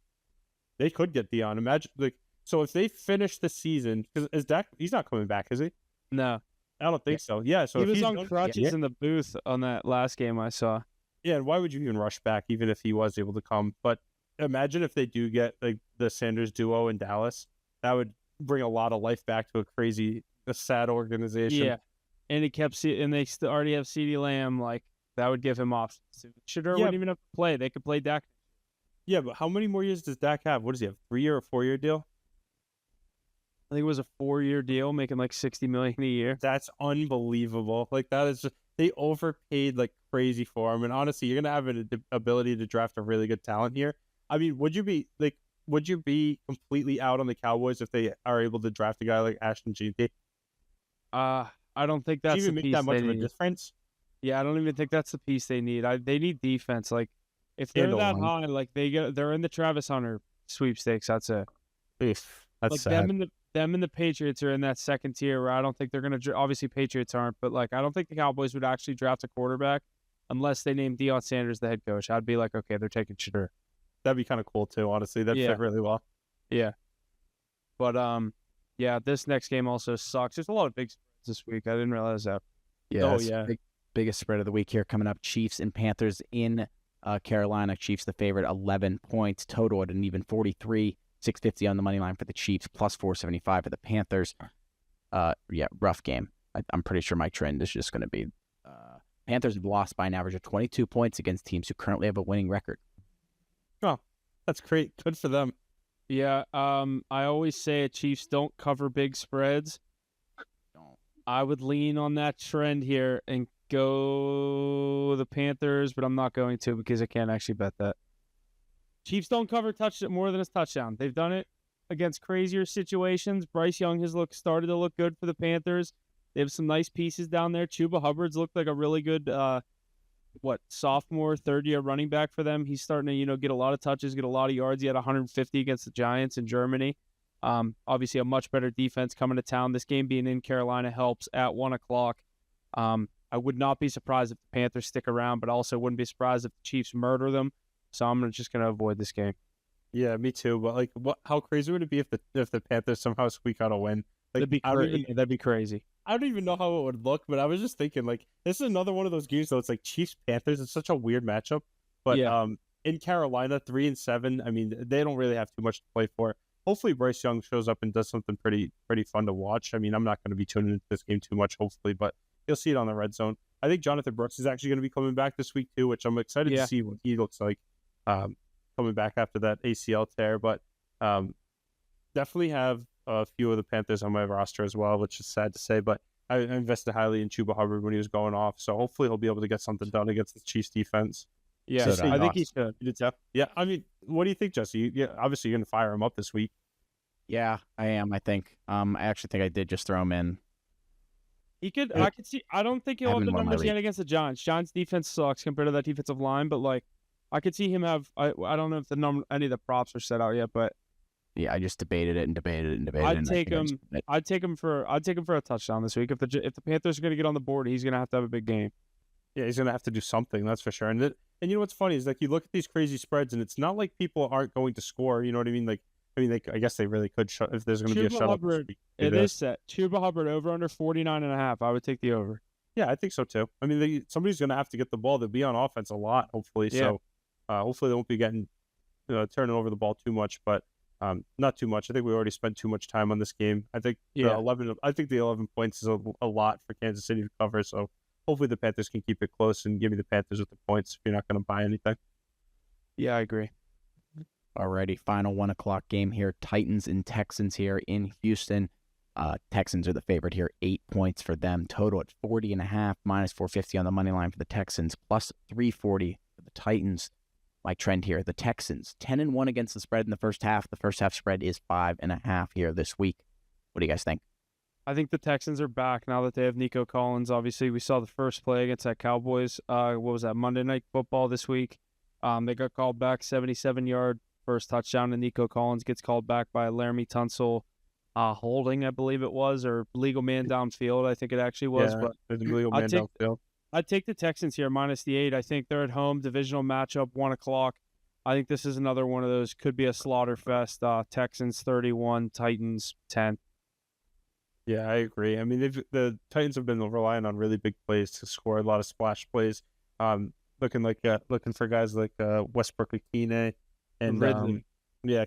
They could get Dion. Imagine like so if they finish the season because is Dak? He's not coming back, is he? No. I don't think so. Yeah. So He if was he's on done- crutches Yeah. in the booth on that last game I saw. Yeah, and why would you even rush back even if he was able to come? But imagine if they do get like the Sanders duo in Dallas. That would bring a lot of life back to a sad organization. Yeah. And he kept and they already have CeeDee Lamb. Like that would give him options. Shedeur Yeah. wouldn't even have to play. They could play Dak. Yeah, but how many more years does Dak have? What does he have? 3-year or 4-year deal? I think it was a 4-year deal, making like $60 million a year. That's unbelievable. Like that is just they overpaid like crazy for him. And honestly, you're gonna have an ability to draft a really good talent here. I mean, would you be completely out on the Cowboys if they are able to draft a guy like Ashton Jeanty? I don't think Does that's he even the make piece that much they of a need. difference? Yeah, I don't even think that's the piece they need. They need defense. Like if they're And that O-line. high, like they're in the Travis Hunter sweepstakes. That's it. Oof, that's Like sad. them and the Patriots are in that second tier where I don't think they're gonna. Obviously, Patriots aren't, but like I don't think the Cowboys would actually draft a quarterback unless they named Deion Sanders the head coach. I'd be like, okay, they're taking Shedeur. That'd be kind of cool too. Honestly, that'd Yeah. fit really well. Yeah. But yeah, this next game also sucks. There's a lot of big spreads this week. I didn't realize that. Yeah. Oh, that's yeah. biggest spread of the week here coming up. Chiefs and Panthers in Carolina. Chiefs the favorite, 11 points total at an even 43. 650 on the money line for the Chiefs, plus 475 for the Panthers. Yeah, rough game. I'm pretty sure my trend is just going to be Panthers have lost by an average of 22 points against teams who currently have a winning record. Oh, that's great. Good for them. Yeah. I always say Chiefs don't cover big spreads. I would lean on that trend here and go the Panthers, but I'm not going to because I can't actually bet that. Chiefs don't cover more than a touchdown. They've done it against crazier situations. Bryce Young has started to look good for the Panthers. They have some nice pieces down there. Chuba Hubbard's looked like a really good sophomore, third-year running back for them. He's starting to, get a lot of touches, get a lot of yards. He had 150 against the Giants in Germany. Obviously a much better defense coming to town. This game being in Carolina helps at 1 o'clock. I would not be surprised if the Panthers stick around, but also wouldn't be surprised if the Chiefs murder them. So I'm just going to avoid this game. Yeah, me too. But how crazy would it be if the Panthers somehow squeak out a win? That'd be crazy. I don't even know how it would look, but I was just thinking, this is another one of those games, though. It's like Chiefs-Panthers. It's such a weird matchup. But in Carolina, 3-7, I mean, they don't really have too much to play for. Hopefully Bryce Young shows up and does something pretty fun to watch. I mean, I'm not going to be tuning into this game too much, hopefully, but you'll see it on the red zone. I think Jonathan Brooks is actually going to be coming back this week, too, which I'm excited to see what he looks like coming back after that ACL tear. But definitely have a few of the Panthers on my roster as well, which is sad to say, but I invested highly in Chuba Hubbard when he was going off, so hopefully he'll be able to get something done against the Chiefs defense. Yeah, so I think he should. Yeah, I mean, what do you think, Jesse? Obviously you're going to fire him up this week. Yeah, I am, I think. I actually think I did just throw him in. He could. I could see. I don't think he'll have the numbers yet against the Giants. Giants defense sucks compared to that defensive line, but I could see him have. I don't know if any of the props are set out yet, but yeah, I just debated it. I'd take him for a touchdown this week. If the Panthers are going to get on the board, he's going to have a big game. Yeah, he's going to have to do something. That's for sure. And you know what's funny is you look at these crazy spreads, and it's not like people aren't going to score. You know what I mean? I guess they really could if there's going to be a shutout. It is set. Chuba Hubbard over under 49.5. I would take the over. Yeah, I think so too. I mean, somebody's going to have to get the ball. They'll be on offense a lot, hopefully. Yeah. So hopefully they won't be getting turning over the ball too much, but not too much. I think we already spent too much time on this game. I think the 11 points is a lot for Kansas City to cover. So hopefully the Panthers can keep it close and give me the Panthers with the points if you're not going to buy anything. Yeah, I agree. Alrighty, final 1 o'clock game here. Titans and Texans here in Houston. Texans are the favorite here. 8 points for them. Total at 40.5, minus 450 on the money line for the Texans, plus 340 for the Titans. My trend here, the Texans 10-1 against the spread in the first half. The first half spread is 5.5 here this week. What do you guys think? I think the Texans are back now that they have Nico Collins. Obviously, we saw the first play against that Cowboys. What was that, Monday Night Football this week? They got called back, 77-yard first touchdown, and Nico Collins gets called back by Laramie Tunsil holding, I believe it was, or legal man downfield. I think it actually was. Yeah, but legal man downfield. I'd take the Texans here, minus the 8. I think they're at home, divisional matchup, 1 o'clock. I think this is another one of those, could be a slaughter fest. Texans 31, Titans 10. Yeah, I agree. I mean, the Titans have been relying on really big plays to score, a lot of splash plays. Looking for guys like Westbrook-Akine and Ridley.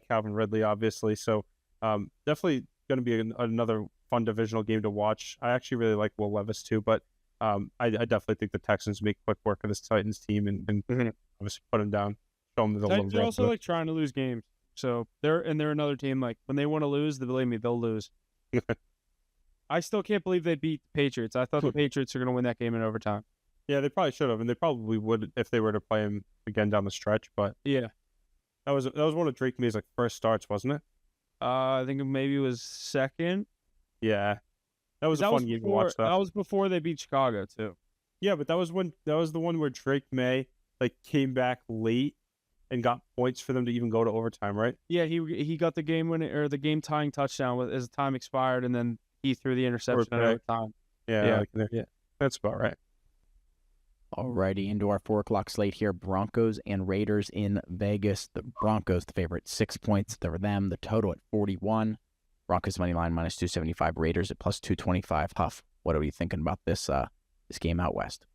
Calvin Ridley, obviously. So definitely going to be another fun divisional game to watch. I actually really like Will Levis too, but I definitely think the Texans make quick work of this Titans team and obviously put them down. Show them the Titans are also trying to lose games, so they're another team. When they want to lose, believe me, they'll lose. I still can't believe they beat the Patriots. I thought the Patriots are going to win that game in overtime. Yeah, they probably should have, and they probably would if they were to play him again down the stretch. But yeah, that was one of Drake May's first starts, wasn't it? I think maybe it was second. Yeah, that was a fun game to watch. That was before they beat Chicago too. Yeah, but that was the one where Drake May came back late and got points for them to even go to overtime, right? Yeah, he got the game winning or the game tying touchdown as time expired, and then he threw the interception at overtime. Yeah, that's about right. Alrighty, into our 4 o'clock slate here. Broncos and Raiders in Vegas. The Broncos, the favorite, 6 points for them. The total at 41. Broncos money line minus 275. Raiders at plus 225. Huff, what are we thinking about this game out west?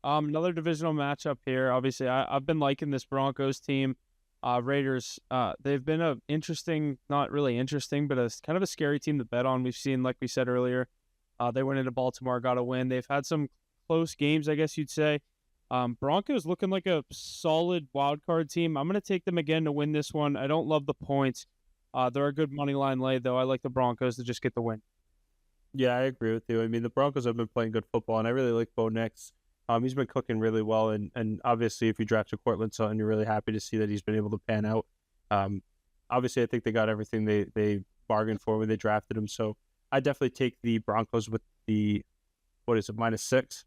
Another divisional matchup here. Obviously, I've been liking this Broncos team. Raiders, they've been a interesting, not really interesting, but a kind of a scary team to bet on. We've seen, like we said earlier, they went into Baltimore, got a win. They've had some close games, I guess you'd say. Broncos looking like a solid wild card team. I'm going to take them again to win this one. I don't love the points. They're a good money line lay, though. I like the Broncos to just get the win. Yeah, I agree with you. I mean, the Broncos have been playing good football, and I really like Bo Nix. He's been cooking really well, and obviously if you drafted Cortland Sutton, you're really happy to see that he's been able to pan out. Obviously, I think they got everything they bargained for when they drafted him. So I definitely take the Broncos with the, what is it, -6?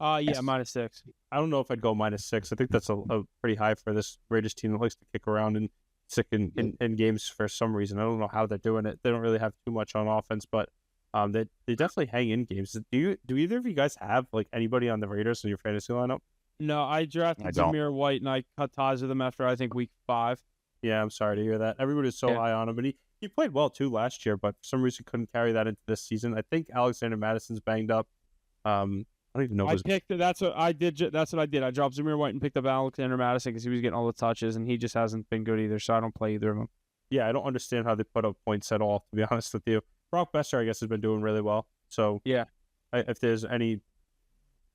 Yeah, Yes. -6. I don't know if I'd go -6. I think that's a pretty high for this Raiders team that likes to kick around and stick in games for some reason. I don't know how they're doing it. They don't really have too much on offense, but they definitely hang in games. Do either of you guys have like anybody on the Raiders in your fantasy lineup? No, I drafted I don't. Zamir White, and I cut ties with him after, I think, week 5. Yeah, I'm sorry to hear that. Everybody's so Yeah. high on him, and he played well too last year, but for some reason couldn't carry that into this season. I think Alexander Madison's banged up. I don't even know. I picked it. That's what I did. That's what I did. I dropped Zamir White and picked up Alexander Madison because he was getting all the touches, and he just hasn't been good either. So I don't play either of them. Yeah, I don't understand how they put up points at all, to be honest with you. Brock Besser, I guess, has been doing really well. So Yeah. If there's any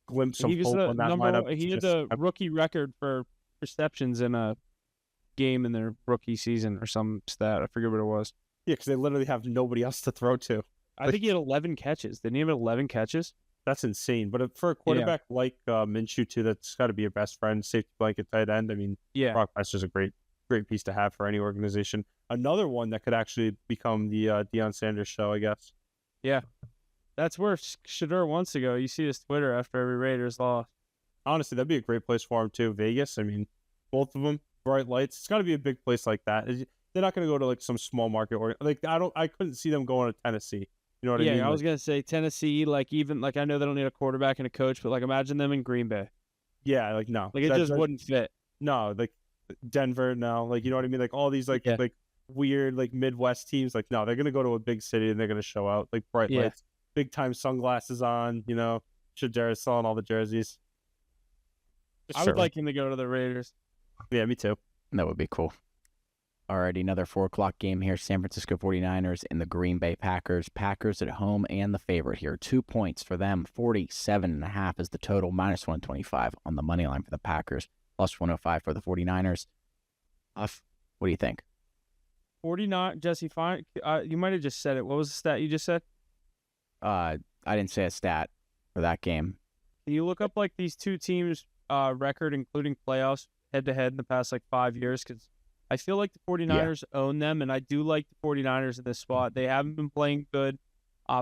glimpse of He was hope the on that number. lineup, He had the rookie record for receptions in a game in their rookie season or some stat. I forget what it was. yeah, because they literally have nobody else to throw to. I think he had 11 catches. Didn't he have 11 catches? That's insane. But for a quarterback like Minshew, too, that's got to be your best friend, safety blanket, tight end. I mean, Yeah. Brock Besser's a great piece to have for any organization. Another one that could actually become the Deion Sanders show, I guess. Yeah. That's where Shedeur wants to go. You see his Twitter after every Raiders loss. Honestly, that'd be a great place for him, too. Vegas, I mean, both of them, bright lights. It's got to be a big place like that. They're not going to go to like some small market or like I couldn't see them going to Tennessee. You know what I mean? Yeah, I was gonna say Tennessee. Like even like I know they don't need a quarterback and a coach, but like imagine them in Green Bay. Yeah, like no, Like it just wouldn't fit. No, like Denver, no, like you know what I mean? Like all these like weird like Midwest teams, like no, they're gonna go to a big city and they're gonna show out like bright lights, big time sunglasses on. You know, Shedeur selling all the jerseys. I would like him to go to the Raiders. Yeah, me too. That would be cool. Alrighty, another 4 o'clock game here. San Francisco 49ers and the Green Bay Packers. Packers at home and the favorite here. 2 points for them. 47.5 is the total. -125 on the money line for the Packers. +105 for the 49ers. What do you think? 49, Jesse, fine. You might have just said it. What was the stat you just said? I didn't say a stat for that game. Can you look up like these two teams' record, including playoffs, head-to-head in the past like 5 years? Because I feel like the 49ers own them, and I do like the 49ers in this spot. They haven't been playing good.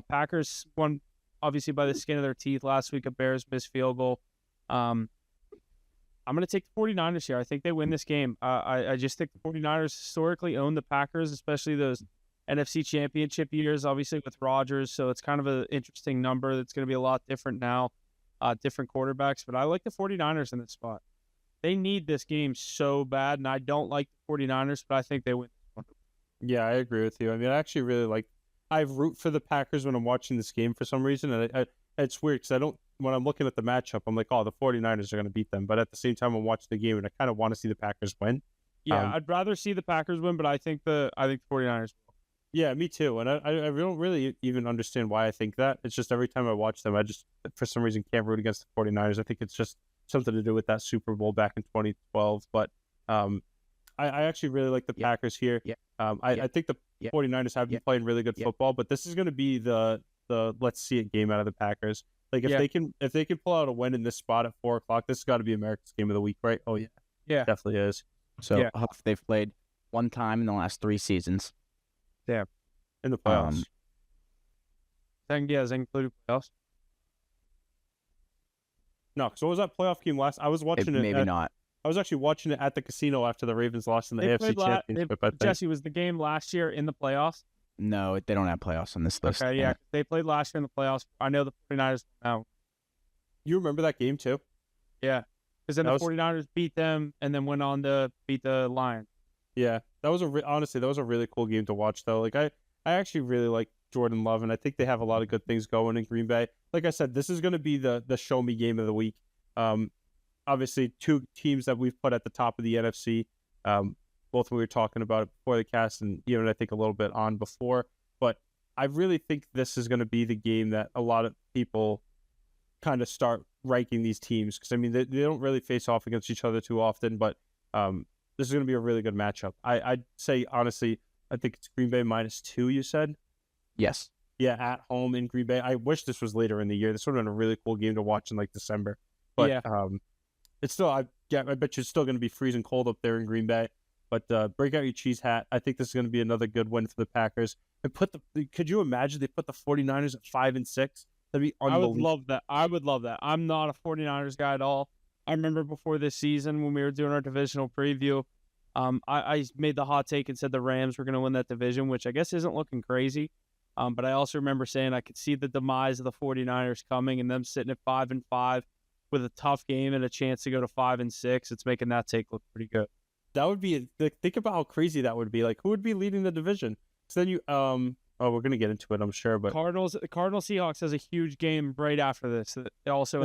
Packers won, obviously, by the skin of their teeth last week. A Bears missed field goal. I'm going to take the 49ers here. I think they win this game. I just think the 49ers historically own the Packers, especially those NFC Championship years, obviously, with Rodgers. So it's kind of an interesting number that's going to be a lot different now, different quarterbacks. But I like the 49ers in this spot. They need this game so bad, and I don't like the 49ers, but I think they win. Yeah, I agree with you. I mean, I actually really like. I root for the Packers when I'm watching this game for some reason, and it's weird because I don't. When I'm looking at the matchup, I'm like, oh, the 49ers are going to beat them. But at the same time, I'm watching the game, and I kind of want to see the Packers win. Yeah, I'd rather see the Packers win, but I think the 49ers. Yeah, me too. And I don't really even understand why I think that. It's just every time I watch them, I just for some reason can't root against the 49ers. I think it's just something to do with that Super Bowl back in 2012. But I actually really like the Packers here. Yeah. I think the 49ers have been playing really good football, but this is going to be the let's see it game out of the Packers. Like if they can pull out a win in this spot at 4 o'clock, this has got to be America's game of the week, right? Oh yeah, definitely is. So Huff, they've played one time in the last 3 seasons. Yeah, in the playoffs. Is included playoffs. No, because what was that playoff game last? I was watching it. Maybe not. I was actually watching it at the casino after the Ravens lost in the AFC Championship. I think. Jesse, was the game last year in the playoffs? No, they don't have playoffs on this list. Okay, yeah, they played last year in the playoffs. I know the 49ers now. You remember that game too? Yeah, because then the 49ers beat them and then went on to beat the Lions. Yeah, that was honestly that was a really cool game to watch though. Like I actually really like Jordan Love, and I think they have a lot of good things going in Green Bay. Like I said, this is going to be the show me game of the week. Obviously, 2 teams that we've put at the top of the NFC. Both we were talking about it before the cast, and even I think a little bit on before. But I really think this is going to be the game that a lot of people kind of start ranking these teams, because I mean they don't really face off against each other too often. But this is going to be a really good matchup. I'd say honestly, I think it's Green Bay -2. You said? Yes. Yeah, at home in Green Bay. I wish this was later in the year. This would have been a really cool game to watch in like December. But Yeah. it's still, I bet you it's still going to be freezing cold up there in Green Bay. But break out your cheese hat. I think this is going to be another good win for the Packers. And could you imagine they put the 49ers at 5-6? That'd be I would unbelievable. love that. I would love that. I'm not a 49ers guy at all. I remember before this season when we were doing our divisional preview, I made the hot take and said the Rams were going to win that division, which I guess isn't looking crazy. But I also remember saying I could see the demise of the 49ers coming and them sitting at 5-5 with a tough game and a chance to go to 5-6. It's making that take look pretty good. That would be think about how crazy that would be. Like, who would be leading the division? So then you we're gonna get into it, I'm sure. But Cardinals Seahawks has a huge game right after this. Also,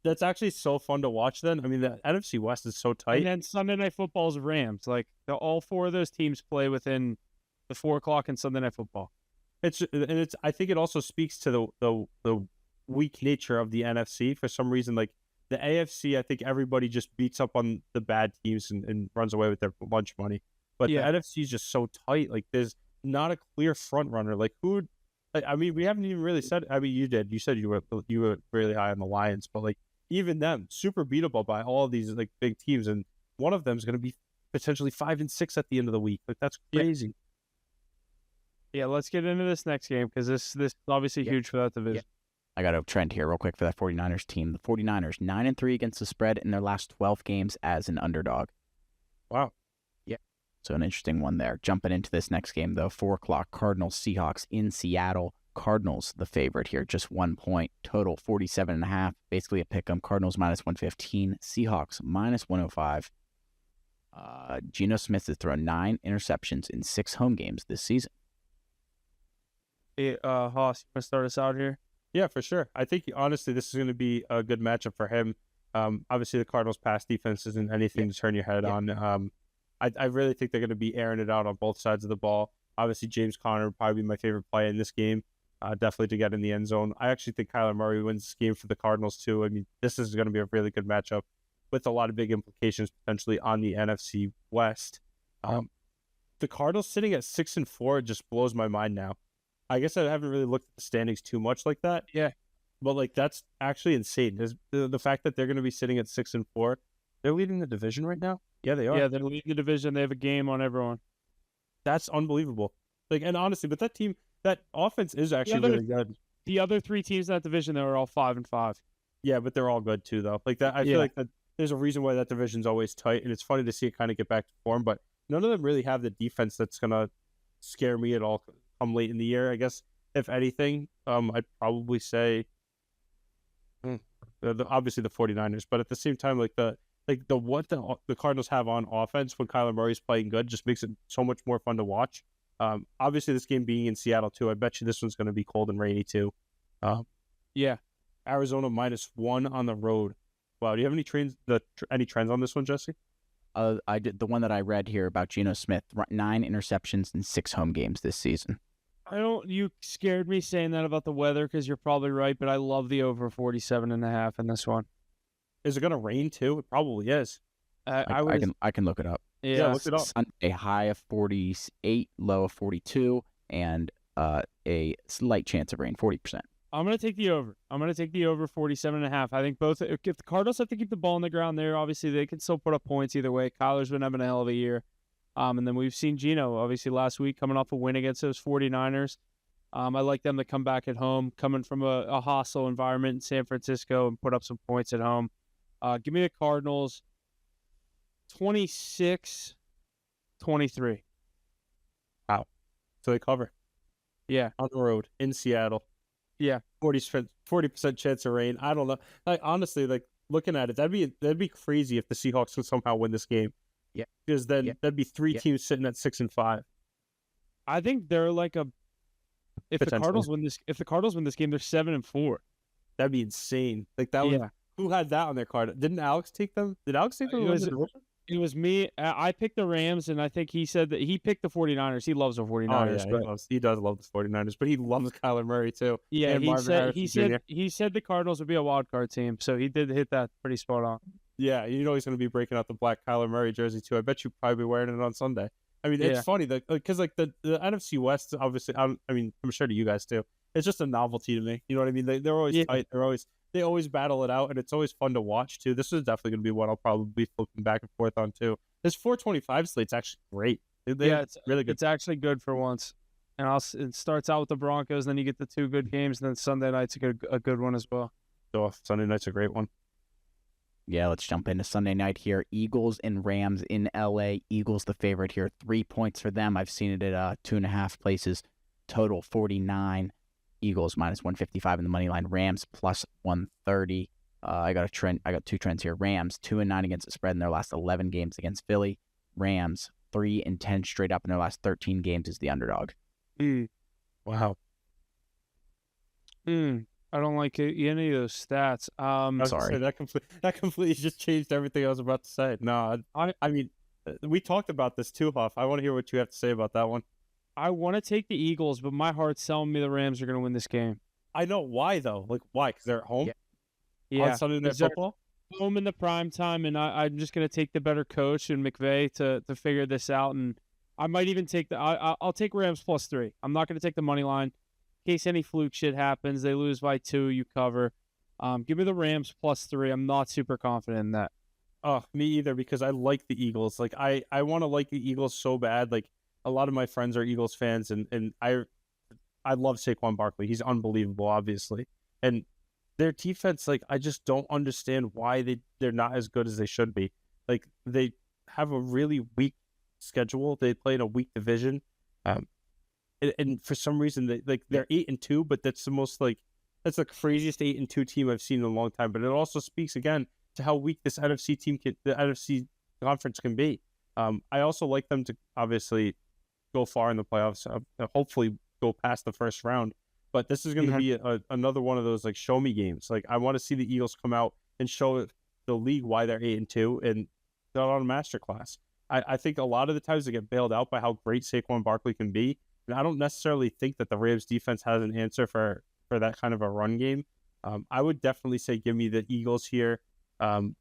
that's actually so fun to watch. Then I mean, the NFC West is so tight. And then Sunday Night Football's Rams. Like all four of those teams play within the 4 o'clock in Sunday Night Football. I think it also speaks to the weak nature of the NFC for some reason. Like the AFC, I think everybody just beats up on the bad teams and runs away with their lunch money. But the NFC is just so tight. Like there's not a clear front runner. Like I mean, we haven't even really said. I mean, you did. You said you were really high on the Lions, but like even them, super beatable by all of these like big teams, and one of them is going to be potentially 5-6 at the end of the week. Like that's crazy. Yeah, let's get into this next game because this is obviously huge for that division. Yeah. I got a trend here real quick for that 49ers team. The 49ers, 9-3 against the spread in their last 12 games as an underdog. Wow. Yeah. So an interesting one there. Jumping into this next game, though, 4 o'clock, Cardinals, Seahawks in Seattle. Cardinals, the favorite here, just 1 point. Total 47.5. Basically a pick 'em. Cardinals -115. Seahawks -105. Geno Smith has thrown 9 interceptions in 6 home games this season. Hey, Haas, you want to start us out here? Yeah, for sure. I think honestly, this is going to be a good matchup for him. Obviously, the Cardinals' pass defense isn't anything to turn your head on. I really think they're going to be airing it out on both sides of the ball. Obviously, James Conner would probably be my favorite play in this game. Definitely to get in the end zone. I actually think Kyler Murray wins this game for the Cardinals too. I mean, this is going to be a really good matchup with a lot of big implications potentially on the NFC West. The Cardinals sitting at 6-4 just blows my mind now. I guess I haven't really looked at the standings too much like that. Yeah. But like that's actually insane. The fact that they're going to be sitting at 6-4, they're leading the division right now. Yeah, they are. Yeah, they're leading the division. They have a game on everyone. That's unbelievable. Like, and honestly, but that offense is actually really good. The other 3 teams in that division, they were all 5-5. Yeah, but they're all good too, though. Like that, I feel like that there's a reason why that division's always tight, and it's funny to see it kind of get back to form. But none of them really have the defense that's gonna scare me at all. Come late in the year, I guess. If anything, I'd probably say, obviously the 49ers, but at the same time, what the Cardinals have on offense when Kyler Murray's playing good just makes it so much more fun to watch. Obviously, this game being in Seattle too, I bet you this one's going to be cold and rainy too. Arizona -1 on the road. Wow, do you have any trends on this one, Jesse? I did the one that I read here about Geno Smith, 9 interceptions in 6 home games this season. You scared me saying that about the weather because you're probably right, but I love the over 47.5 in this one. Is it going to rain too? It probably is. I can look it up. Yeah, look it up. A high of 48, low of 42, and a slight chance of rain, 40%. I'm going to take the over. I'm going to take the over 47.5. I think if the Cardinals have to keep the ball on the ground there, obviously they can still put up points either way. Kyler's been having a hell of a year. And then we've seen Geno, obviously, last week coming off a win against those 49ers. I like them to come back at home, coming from a hostile environment in San Francisco and put up some points at home. Give me the Cardinals 26-23. Wow. So they cover. Yeah. On the road in Seattle. Yeah. 40% chance of rain. I don't know. Like honestly, like looking at it, that'd be crazy if the Seahawks could somehow win this game. Yeah. Because then that'd be 3 teams sitting at 6-5. I think they're like if the Cardinals win this game, they're 7-4. That'd be insane. Like that was who had that on their card? Didn't Alex take them? Did Alex take them? It was me. I picked the Rams, and I think he said that he picked the 49ers. He loves the 49ers. He does love the 49ers, but he loves Kyler Murray too. Yeah, he said the Cardinals would be a wild card team, so he did hit that pretty spot on. Yeah, you know he's going to be breaking out the black Kyler Murray jersey too. I bet you probably be wearing it on Sunday. I mean, it's Yeah. funny that because like the NFC West, obviously, I mean, I'm sure to you guys too. It's just a novelty to me. You know what I mean? They're always Yeah. tight. They always battle it out, and it's always fun to watch too. This is definitely going to be one I'll probably be flipping back and forth on too. This 425 slate's actually great. They Yeah, have really good. it's actually good for once. And it starts out with the Broncos, then you get the 2 good games, and then Sunday night's a good one as well. Stuff. Sunday night's a great one. Yeah, let's jump into Sunday night here. Eagles and Rams in LA. Eagles the favorite here. 3 points for them. I've seen it at 2.5 places. Total 49. Eagles minus 155 in the money line. Rams plus 130. I got 2 trends here. Rams 2-9 against the spread in their last 11 games against Philly. Rams 3-10 straight up in their last 13 games as the underdog. Wow. I don't like any of those stats. Sorry. That completely just changed everything I was about to say. No, I mean, we talked about this too, Huff. I want to hear what you have to say about that one. I want to take the Eagles, but my heart's telling me the Rams are going to win this game. I know why though. Like why? Because they're at home. Yeah, On Sunday Night 'cause they're Football. home in the prime time, and I'm just going to take the better coach and McVay to figure this out. And I might even take I'll take Rams plus 3. I'm not going to take the money line in case any fluke shit happens. They lose by 2, you cover. Give me the Rams plus 3. I'm not super confident in that. Oh, me either, because I like the Eagles. Like I want to like the Eagles so bad. Like a lot of my friends are Eagles fans, and I love Saquon Barkley. He's unbelievable, obviously. And their defense, like I just don't understand why they're not as good as they should be. Like they have a really weak schedule. They play in a weak division. And for some reason they're 8-2, but that's the craziest 8-2 team I've seen in a long time. But it also speaks again to how weak this the NFC conference can be. I also like them to obviously go far in the playoffs, hopefully go past the first round. But this is going to be another one of those like show me games. Like I want to see the Eagles come out and show the league why they're 8-2 and they're on a masterclass. I think a lot of the times they get bailed out by how great Saquon Barkley can be. And I don't necessarily think that the Rams defense has an answer for that kind of a run game. I would definitely say give me the Eagles here. -3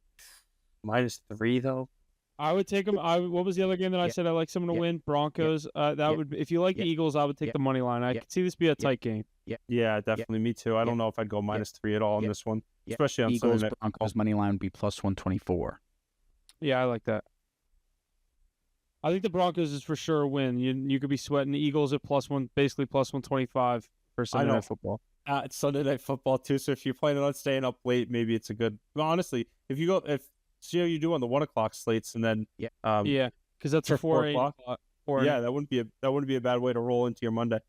though. I would take them. What was the other game that I said I like someone to win? Broncos. Would if you like the Eagles, I would take the money line. I could see this be a tight game. Yeah, definitely. Me too. I don't know if I'd go -3 at all on this one, especially on Eagles Sunday night. Broncos money line would be plus 124. Yeah, I like that. I think the Broncos is for sure a win. You could be sweating the Eagles at basically plus 125 for Sunday Night Football. It's Sunday Night Football too, so if you're planning on staying up late, maybe it's a good. Well, honestly, see how you do on the 1 o'clock slates, and then because that's for a 4 o'clock. Yeah, that wouldn't be a bad way to roll into your Monday.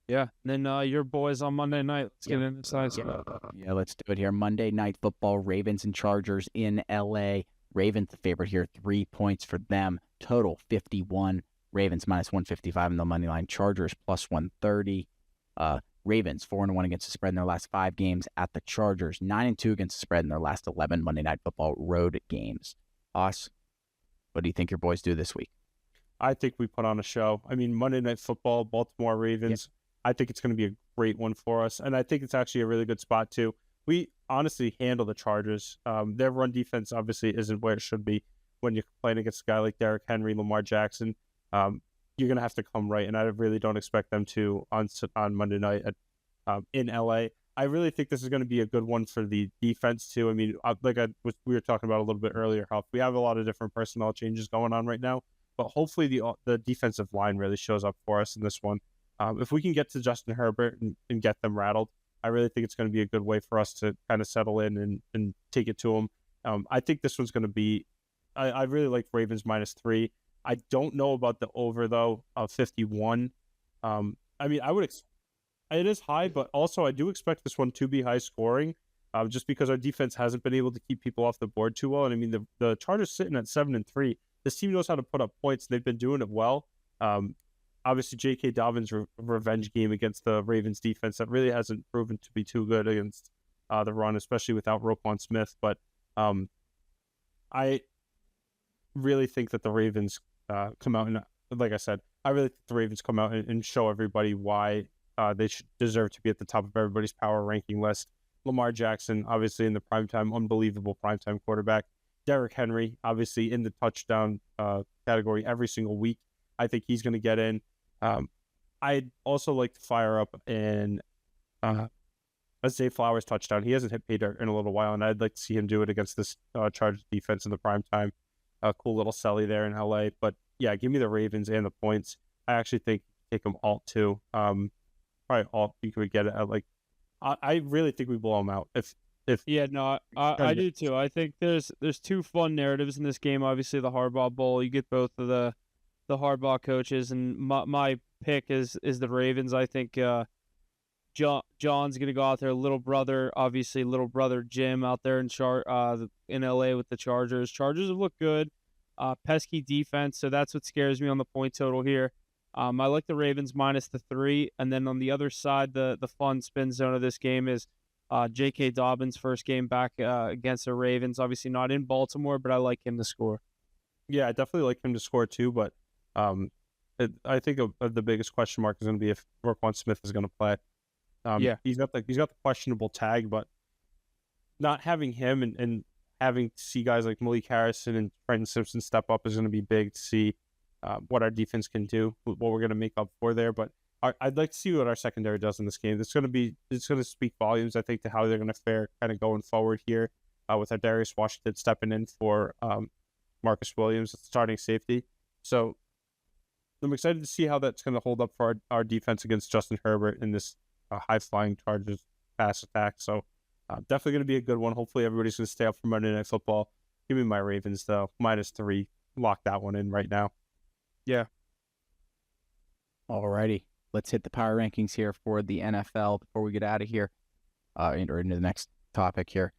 Yeah, and then your boys on Monday night. Let's get into size. Yeah, let's do it here. Monday Night Football, Ravens and Chargers in LA. Ravens the favorite here, 3 points for them. Total 51. Ravens minus 155 in the money line. Chargers plus 130. Ravens 4-1 against the spread in their last 5 games at the Chargers. 9-2 against the spread in their last 11 Monday Night Football road games. Us, what do you think your boys do this week? I think we put on a show. I mean, Monday Night Football, Baltimore Ravens. I think it's going to be a great one for us, and I think it's actually a really good spot too. We honestly handle the Chargers. Their run defense obviously isn't where it should be when you're playing against a guy like Derrick Henry, Lamar Jackson. You're going to have to come right, and I really don't expect them to on Monday night in LA. I really think this is going to be a good one for the defense too. I mean, we were talking about a little bit earlier, how we have a lot of different personnel changes going on right now, but hopefully the defensive line really shows up for us in this one. If we can get to Justin Herbert and get them rattled, I really think it's going to be a good way for us to kind of settle in and take it to them. I think this one's going to be, I really like Ravens -3. I don't know about the over though of 51. I mean, it is high, but also I do expect this one to be high scoring, just because our defense hasn't been able to keep people off the board too well. And I mean, the Chargers sitting at 7-3. This team knows how to put up points. They've been doing it well. Obviously, J.K. Dobbins' revenge game against the Ravens defense that really hasn't proven to be too good against the run, especially without Roquan Smith. But I really think that the Ravens come out, and like I said, I really think the Ravens come out and show everybody why they should deserve to be at the top of everybody's power ranking list. Lamar Jackson, obviously in the primetime, unbelievable primetime quarterback. Derrick Henry, obviously in the touchdown category every single week. I think he's going to get in. I'd also like to fire up in let's say Flowers touchdown. He hasn't hit pay dirt in a little while, and I'd like to see him do it against this Chargers defense in the prime time. A cool little selly there in LA. But yeah, give me the Ravens and the points. I actually think take them all too. Probably all you could get it at like. I really think we blow them out. Yeah, no, I do too. I think there's two fun narratives in this game. Obviously, the Harbaugh Bowl. You get both of the Harbaugh coaches, and my pick is the Ravens. I think John's gonna go out there. Little brother Jim out there in LA with the Chargers. Chargers have looked good. Pesky defense, so that's what scares me on the point total here. I like the Ravens minus the 3, and then on the other side, the fun spin zone of this game is J.K. Dobbins' first game back against the Ravens. Obviously not in Baltimore, but I like him to score. Yeah, I definitely like him to score too, but I think the biggest question mark is going to be if Roquan Smith is going to play. He's got the questionable tag, but not having him and having to see guys like Malik Harrison and Trenton Simpson step up is going to be big to see what our defense can do, what we're going to make up for there. But I'd like to see what our secondary does in this game. It's going to speak volumes, I think, to how they're going to fare kind of going forward here with our Darius Washington stepping in for Marcus Williams, starting safety. So I'm excited to see how that's going to hold up for our defense against Justin Herbert in this high-flying Chargers pass attack. So definitely going to be a good one. Hopefully everybody's going to stay up for Monday Night Football. Give me my Ravens, though. minus 3. Lock that one in right now. Yeah. Alrighty. Let's hit the power rankings here for the NFL before we get out of here or into the next topic here.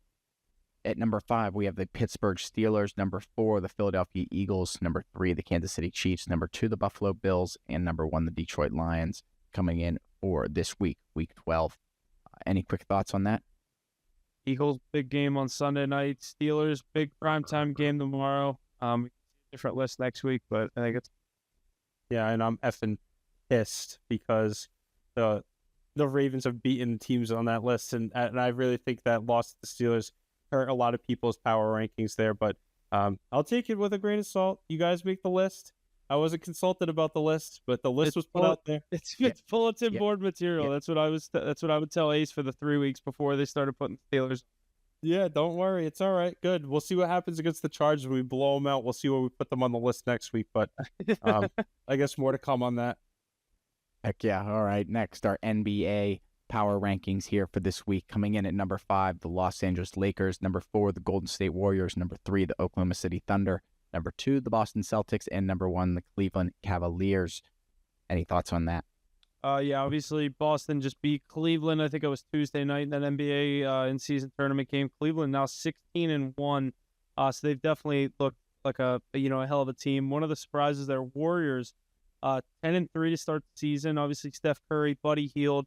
At number 5, we have the Pittsburgh Steelers. Number 4, the Philadelphia Eagles. Number 3, the Kansas City Chiefs. Number 2, the Buffalo Bills. And number 1, the Detroit Lions coming in for this week, week 12. Any quick thoughts on that? Eagles, big game on Sunday night. Steelers, big primetime game tomorrow. Different list next week, but I think it's... Yeah, and I'm effing pissed because the Ravens have beaten teams on that list, and I really think that loss to the Steelers hurt a lot of people's power rankings there, but I'll take it with a grain of salt. You guys make the list. I wasn't consulted about the list, but the list was put out there. It's bulletin board material. That's what I would tell Ace for the 3 weeks before they started putting Steelers. Yeah, don't worry. It's all right. Good. We'll see what happens against the Chargers when we blow them out. We'll see where we put them on the list next week, but I guess more to come on that. Heck yeah. All right. Next, our NBA power rankings here for this week. Coming in at number 5, the Los Angeles Lakers. Number 4, the Golden State Warriors. Number 3, the Oklahoma City Thunder. Number 2, the Boston Celtics. And number 1, the Cleveland Cavaliers. Any thoughts on that? Yeah, obviously Boston just beat Cleveland. I think it was Tuesday night in that NBA in-season tournament game. Cleveland now 16-1. So they've definitely looked like a hell of a team. One of the surprises there, Warriors, 10-3 to start the season. Obviously Steph Curry, Buddy Hield.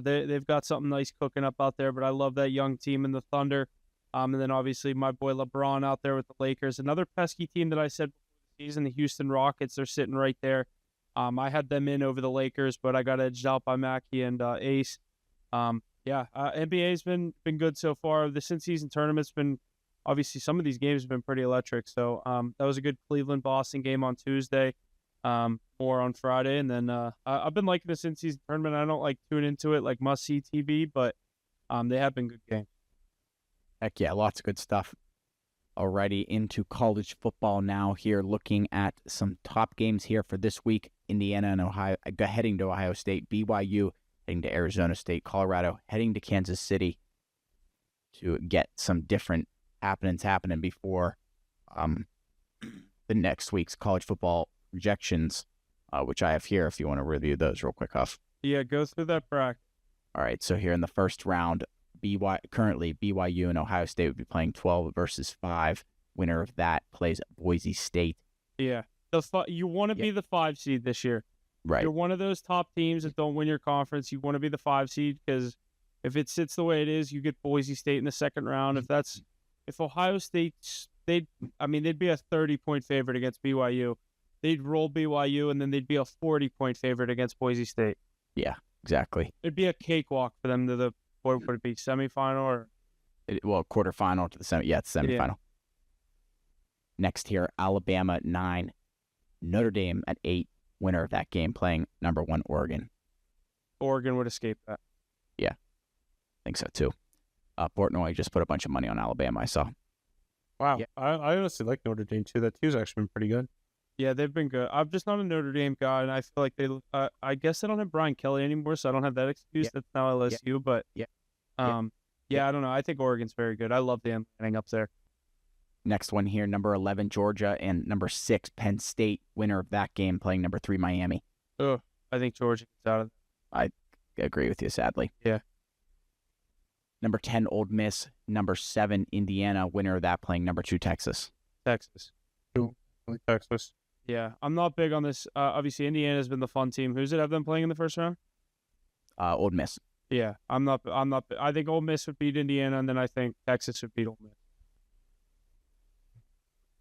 They've got something nice cooking up out there, but I love that young team in the Thunder. And then obviously my boy LeBron out there with the Lakers. Another pesky team that I said before the season, the Houston Rockets. They're sitting right there. I had them in over the Lakers, but I got edged out by Mackie and Ace. NBA's been good so far. This in-season tournament's been, obviously some of these games have been pretty electric. So that was a good Cleveland-Boston game on Tuesday, more on Friday. And then I've been liking this in-season tournament. I don't like tune into it like must-see TV, but they have been good games. Heck yeah, lots of good stuff. Alrighty, into college football now here, looking at some top games here for this week. Indiana and Ohio, heading to Ohio State. BYU heading to Arizona State. Colorado heading to Kansas City to get some different happenings happening before the next week's college football projections, which I have here if you want to review those real quick, Huff. Yeah, go through that bracket. All right, so here in the first round, currently BYU and Ohio State would be playing 12 versus 5. Winner of that plays Boise State. Yeah. You want to be the 5 seed this year. Right. You're one of those top teams that don't win your conference. You want to be the 5 seed because if it sits the way it is, you get Boise State in the second round. If Ohio State, they'd be a 30-point favorite against BYU. They'd roll BYU, and then they'd be a 40-point favorite against Boise State. Yeah, exactly. It'd be a cakewalk for them to what would it be, semifinal or? Quarterfinal to the semifinal. Yeah. Next here, Alabama at 9, Notre Dame at 8. Winner of that game playing number 1 Oregon. Oregon would escape that. Yeah, I think so too. Portnoy just put a bunch of money on Alabama, I saw. Wow. Yeah. I honestly like Notre Dame too. That team's actually been pretty good. Yeah, they've been good. I'm just not a Notre Dame guy, and I feel like they. I guess they don't have Brian Kelly anymore, so I don't have that excuse. Yeah. That's now LSU, but Yeah. I don't know. I think Oregon's very good. I love Dan Lanning up there. Next one here, number 11 Georgia and number 6 Penn State. Winner of that game playing number 3 Miami. Oh, I think Georgia gets out of. I agree with you, sadly. Yeah. Number 10 Old Miss, number 7 Indiana. Winner of that playing number 2 Texas. Texas. I like Texas. Yeah, I'm not big on this. Obviously, Indiana's been the fun team. Who's it have them playing in the first round? Old Miss. Yeah, I'm not. I think Ole Miss would beat Indiana, and then I think Texas would beat Ole Miss.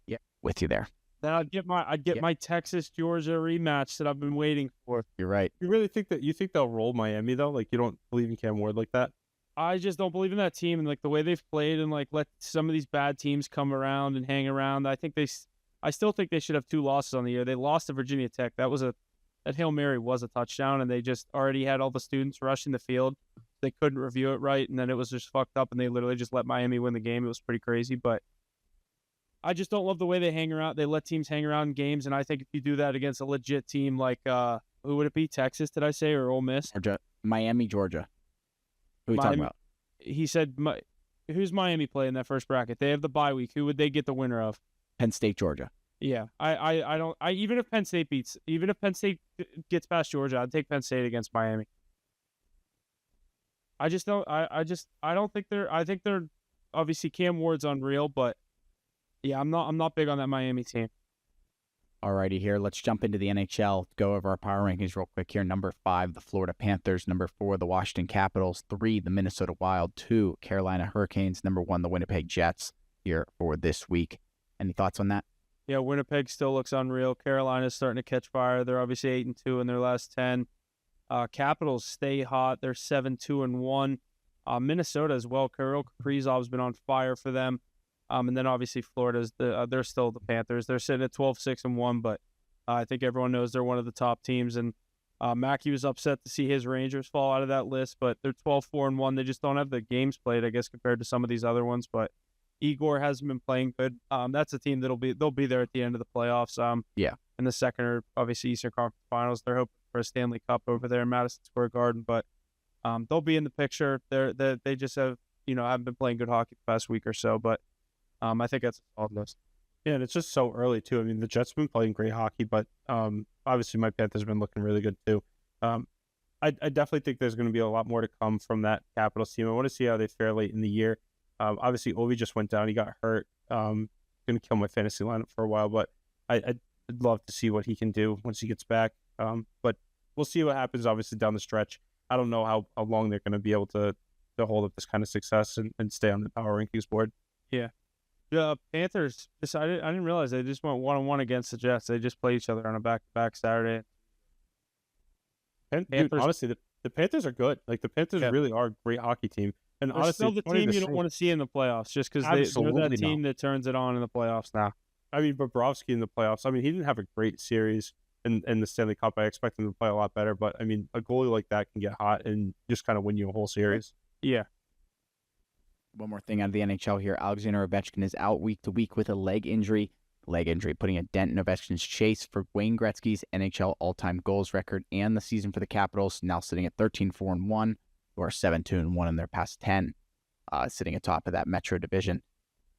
Yeah, with you there. Then I'd get my Texas Georgia rematch that I've been waiting for. You're right. You really think they'll roll Miami though? Like you don't believe in Cam Ward like that? I just don't believe in that team and like the way they've played and like let some of these bad teams come around and hang around. I still think they should have 2 losses on the year. They lost to Virginia Tech. That Hail Mary was a touchdown, and they just already had all the students rushing the field. They couldn't review it right, and then it was just fucked up, and they literally just let Miami win the game. It was pretty crazy, but I just don't love the way they hang around. They let teams hang around in games, and I think if you do that against a legit team like who would it be? Texas, did I say, or Ole Miss? Miami, Georgia. Who are we talking about? He said, who's Miami play in that first bracket? They have the bye week. Who would they get the winner of? Penn State, Georgia. Yeah, I don't. Even if Penn State gets past Georgia, I'd take Penn State against Miami. I just don't. I don't think they're. I think they're obviously Cam Ward's unreal, but yeah, I'm not big on that Miami team. Alrighty, here. Let's jump into the NHL. Go over our power rankings real quick here. Number 5, the Florida Panthers. Number 4, the Washington Capitals. 3, the Minnesota Wild. 2, Carolina Hurricanes. Number 1, the Winnipeg Jets here for this week. Any thoughts on that? Yeah, Winnipeg still looks unreal. Carolina's starting to catch fire. They're obviously 8-2 in their last 10. Capitals stay hot. They're 7-2-1. Minnesota as well. Kirill Kaprizov's been on fire for them. And then obviously Florida's they're still the Panthers. They're sitting at 12-6-1, but I think everyone knows they're one of the top teams. And Mackey was upset to see his Rangers fall out of that list, but they're 12-4-1. They just don't have the games played, I guess, compared to some of these other ones. But Igor hasn't been playing good. That's a team they'll be there at the end of the playoffs. In the second or obviously Eastern Conference Finals, they're hoping for a Stanley Cup over there in Madison Square Garden, but they'll be in the picture. They just have haven't been playing good hockey the past week or so, but I think that's a solid list. Yeah, and it's just so early too. I mean, the Jets have been playing great hockey, but obviously my Panthers have been looking really good too. I definitely think there's going to be a lot more to come from that Capitals team. I want to see how they fare late in the year. Obviously, Ovi just went down. He got hurt. Going to kill my fantasy lineup for a while, but I'd love to see what he can do once he gets back. But we'll see what happens, obviously, down the stretch. I don't know how long they're going to be able to hold up this kind of success and stay on the power rankings board. Yeah. The Panthers decided, I didn't realize they just went 1-1 against the Jets. They just played each other on a back-to-back Saturday. Dude, honestly, the Panthers are good. Like, the Panthers really are a great hockey team. And they're honestly, still the team you don't want to see in the playoffs just because they're that team that turns it on in the playoffs now. I mean, Bobrovsky in the playoffs, I mean, he didn't have a great series in the Stanley Cup. I expect him to play a lot better, but, I mean, a goalie like that can get hot and just kind of win you a whole series. Yeah. One more thing out of the NHL here. Alexander Ovechkin is out week to week with a leg injury. Leg injury putting a dent in Ovechkin's chase for Wayne Gretzky's NHL all-time goals record and the season for the Capitals, now sitting at 13-4-1, or 7-2-1 in their past 10, sitting atop of that Metro division.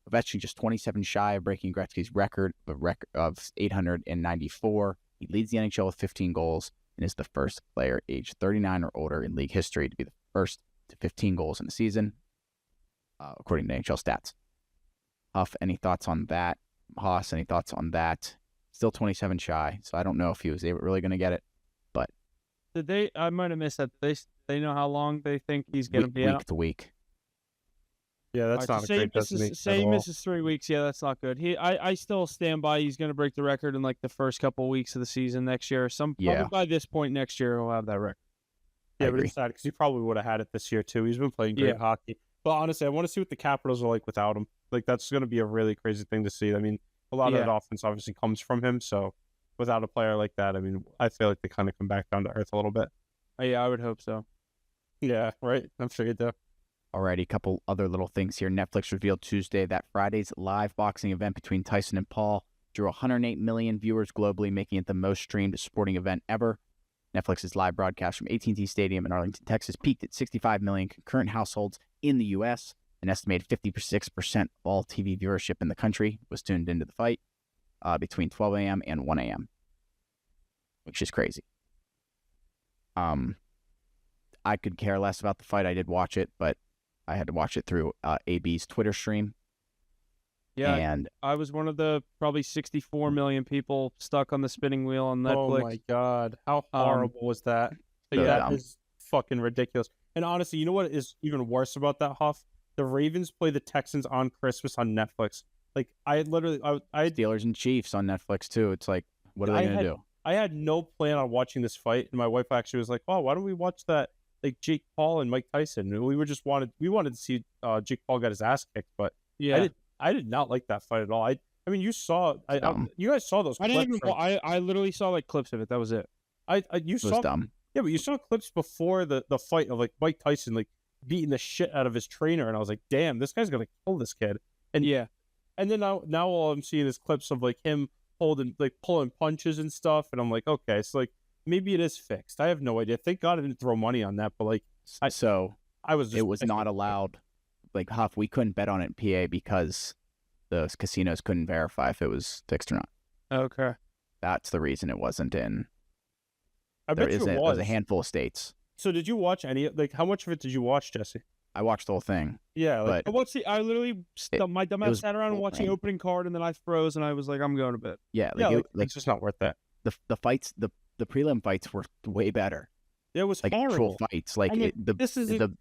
Ovechkin just 27 shy of breaking Gretzky's record of 894. He leads the NHL with 15 goals and is the first player aged 39 or older in league history to be the first to 15 goals in a season, according to NHL stats. Huff, any thoughts on that? Haas, any thoughts on that? Still 27 shy, so I don't know if he was really going to get it. But did they? I might have missed that. They know how long they think he's going to be out? Week to week. Yeah, that's not a great designation. Say he misses 3 weeks. Yeah, that's not good. I still stand by. He's going to break the record in like the first couple of weeks of the season next year. Probably by this point next year he'll have that record. Yeah, but it's sad because he probably would have had it this year too. He's been playing great hockey. But honestly, I want to see what the Capitals are like without him. Like, that's going to be a really crazy thing to see. I mean, A lot of Yeah. that offense obviously comes from him. So without a player like that, I mean, I feel like they kind of come back down to earth a little bit. Yeah, I would hope so. Yeah, right. I'm sure you do. Alrighty, a couple other little things here. Netflix revealed Tuesday that Friday's live boxing event between Tyson and Paul drew 108 million viewers globally, making it the most streamed sporting event ever. Netflix's live broadcast from AT&T Stadium in Arlington, Texas, peaked at 65 million concurrent households in the U.S. An estimated 56% of all TV viewership in the country was tuned into the fight between 12 a.m. and 1 a.m., which is crazy. I could care less about the fight. I did watch it, but I had to watch it through AB's Twitter stream. Yeah, And I was one of the probably 64 million people stuck on the spinning wheel on Netflix. Oh my God. How horrible was that? So That dumb. is fucking ridiculous. And honestly, you know what is even worse about that, Huff? The Ravens play the Texans on Christmas on Netflix. Like, I literally, I Steelers and Chiefs on Netflix too. It's like, what are they going to do? I had no plan on watching this fight, and my wife actually was like, "Oh, why don't we watch that, like Jake Paul and Mike Tyson?" And we wanted to see Jake Paul get his ass kicked, but Yeah, I did not like that fight at all. I mean, you dumb. you guys saw those I clips. didn't even. I literally saw like clips of it. That was it. You It was saw dumb. Yeah, but you saw clips before the fight of like Mike Tyson like beating the shit out of his trainer, and I was like, "Damn, this guy's gonna kill this kid." And Yeah, and then now all I'm seeing is clips of like him pulling punches and stuff, and I'm like, okay, so like maybe it is fixed. I have no idea. Thank God I didn't throw money on that, but like So I was just it was not allowed. Like Huff, we couldn't bet on it in PA because the casinos couldn't verify if it was fixed or not. okay. That's the reason it wasn't in. I bet you it There's was. a handful of states. So did you watch like how much of it did you watch, Jesse? I watched the whole thing, Yeah, like but I literally my dumbass was sat around and watching boring. opening card, and then I froze, and I was like, I'm going to bed. yeah, yeah, like, it's just not worth that. the fights, the prelim fights were way better. It was Like actual horrible. fights. Like I mean, their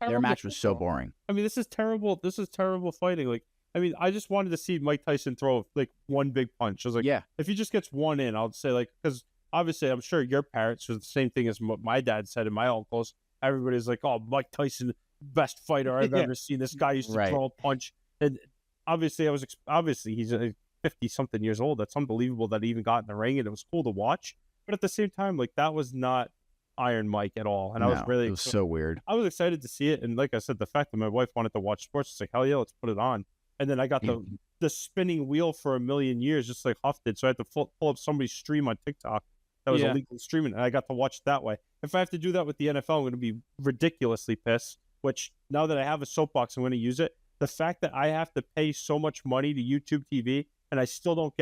terrible match was so football. boring. I mean, this is terrible. This is terrible fighting. Like, I mean, I just wanted to see Mike Tyson throw like one big punch. I was like, Yeah, if he just gets one in, I'll say like, because obviously I'm sure your parents was the same thing as what my dad said and my uncles. Everybody's like, oh, Mike Tyson, best fighter I've Yeah. ever seen. This guy used to Right. throw a punch, and obviously he's 50 something years old. That's unbelievable that he even got in the ring, and it was cool to watch. But at the same time, like that was not Iron Mike at all, and I was No, really it was so weird. I was excited to see it, and like I said, the fact that my wife wanted to watch sports, it's like hell yeah, let's put it on. And then I got the spinning wheel for a million years, just like Huff did. So I had to pull up somebody's stream on TikTok that was Yeah. illegal streaming, and I got to watch it that way. If I have to do that with the NFL, I'm going to be ridiculously pissed. Which now that I have a soapbox, I'm going to use it. The fact that I have to pay so much money to YouTube TV, and I still don't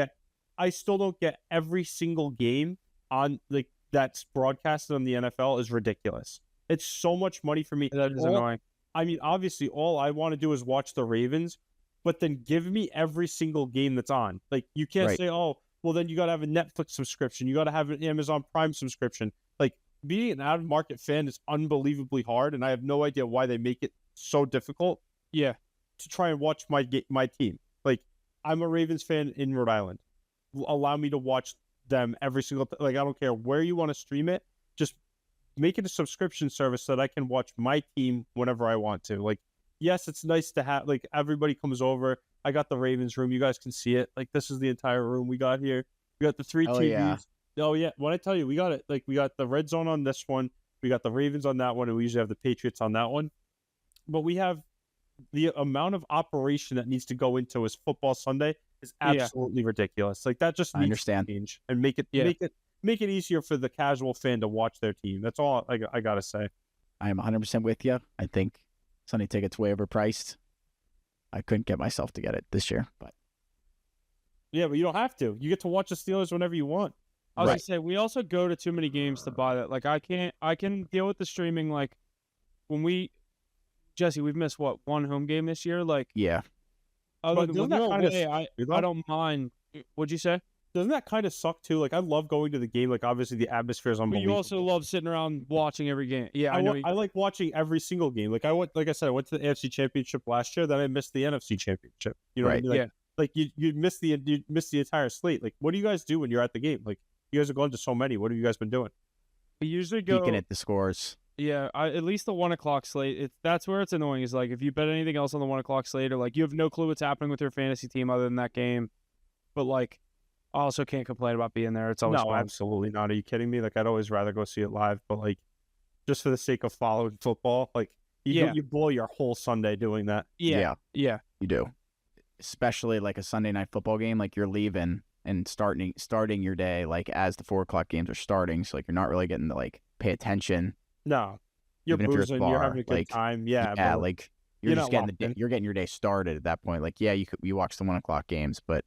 get every single game on like that's broadcasted on the NFL is ridiculous. It's so much money for me. That is annoying. I mean, obviously, all I want to do is watch the Ravens, but then give me every single game that's on. Like, you can't Right. say, oh, well, then you got to have a Netflix subscription. You got to have an Amazon Prime subscription. Like, being an out-of-market fan is unbelievably hard, and I have no idea why they make it so difficult. Yeah, To try and watch my team. Like, I'm a Ravens fan in Rhode Island. Allow me to watch them every single like, I don't care where you want to stream it. Just make it a subscription service so that I can watch my team whenever I want to. Like, yes, it's nice to have like everybody comes over. I got the Ravens room. You guys can see it. Like, this is the entire room we got here. We got the three Oh, TVs. yeah. Oh yeah. When I tell you, we got it. Like, we got the red zone on this one. We got the Ravens on that one, and we usually have the Patriots on that one. But we have the amount of operation that needs to go into as football Sunday is Yeah. absolutely ridiculous. Like, that just I needs understand. to change and make it easier for the casual fan to watch their team. That's all I gotta say. I am 100% with you. I think Sunday tickets way overpriced. I couldn't get myself to get it this year, but Yeah, but you don't have to. You get to watch the Steelers whenever you want. I was Right. gonna say we also go to too many games to buy that. Like I can deal with the streaming. Like when Jesse, we've missed one home game this year. Like yeah, other But than doesn't when that we're kinda away, suck, I don't mind. What'd you say? Doesn't that kind of suck too? Like, I love going to the game. Like, obviously the atmosphere is But unbelievable. you also love sitting around watching every game. Yeah, I know. I like watching every single game. Like, like I said, I went to the AFC Championship last year. Then I missed the NFC Championship. You know what I Right. mean? Like, Yeah. Like, you miss the entire slate. Like, what do you guys do when you're at the game? Like, you guys are going to so many. What have you guys been doing? We usually go. peeking at the scores. Yeah, at least the 1 o'clock slate. That's where it's annoying. Is like if you bet anything else on the 1 o'clock slate, or like you have no clue what's happening with your fantasy team other than that game. but like I also can't complain about being there. It's always No, fun. absolutely not. Are you kidding me? Like, I'd always rather go see it live, but like, just for the sake of following football, like, you blow your whole Sunday doing that. Yeah. You do. Especially like a Sunday night football game, like you're leaving and starting your day like as the 4 o'clock games are starting. So like you're not really getting to like pay attention. No, you're Even if you're at the boozing, you're bar, having a good like, time. Yeah, yeah, but like you're you're just not getting locked in. you're getting your day started at that point. Like, yeah, you watch the 1 o'clock games, but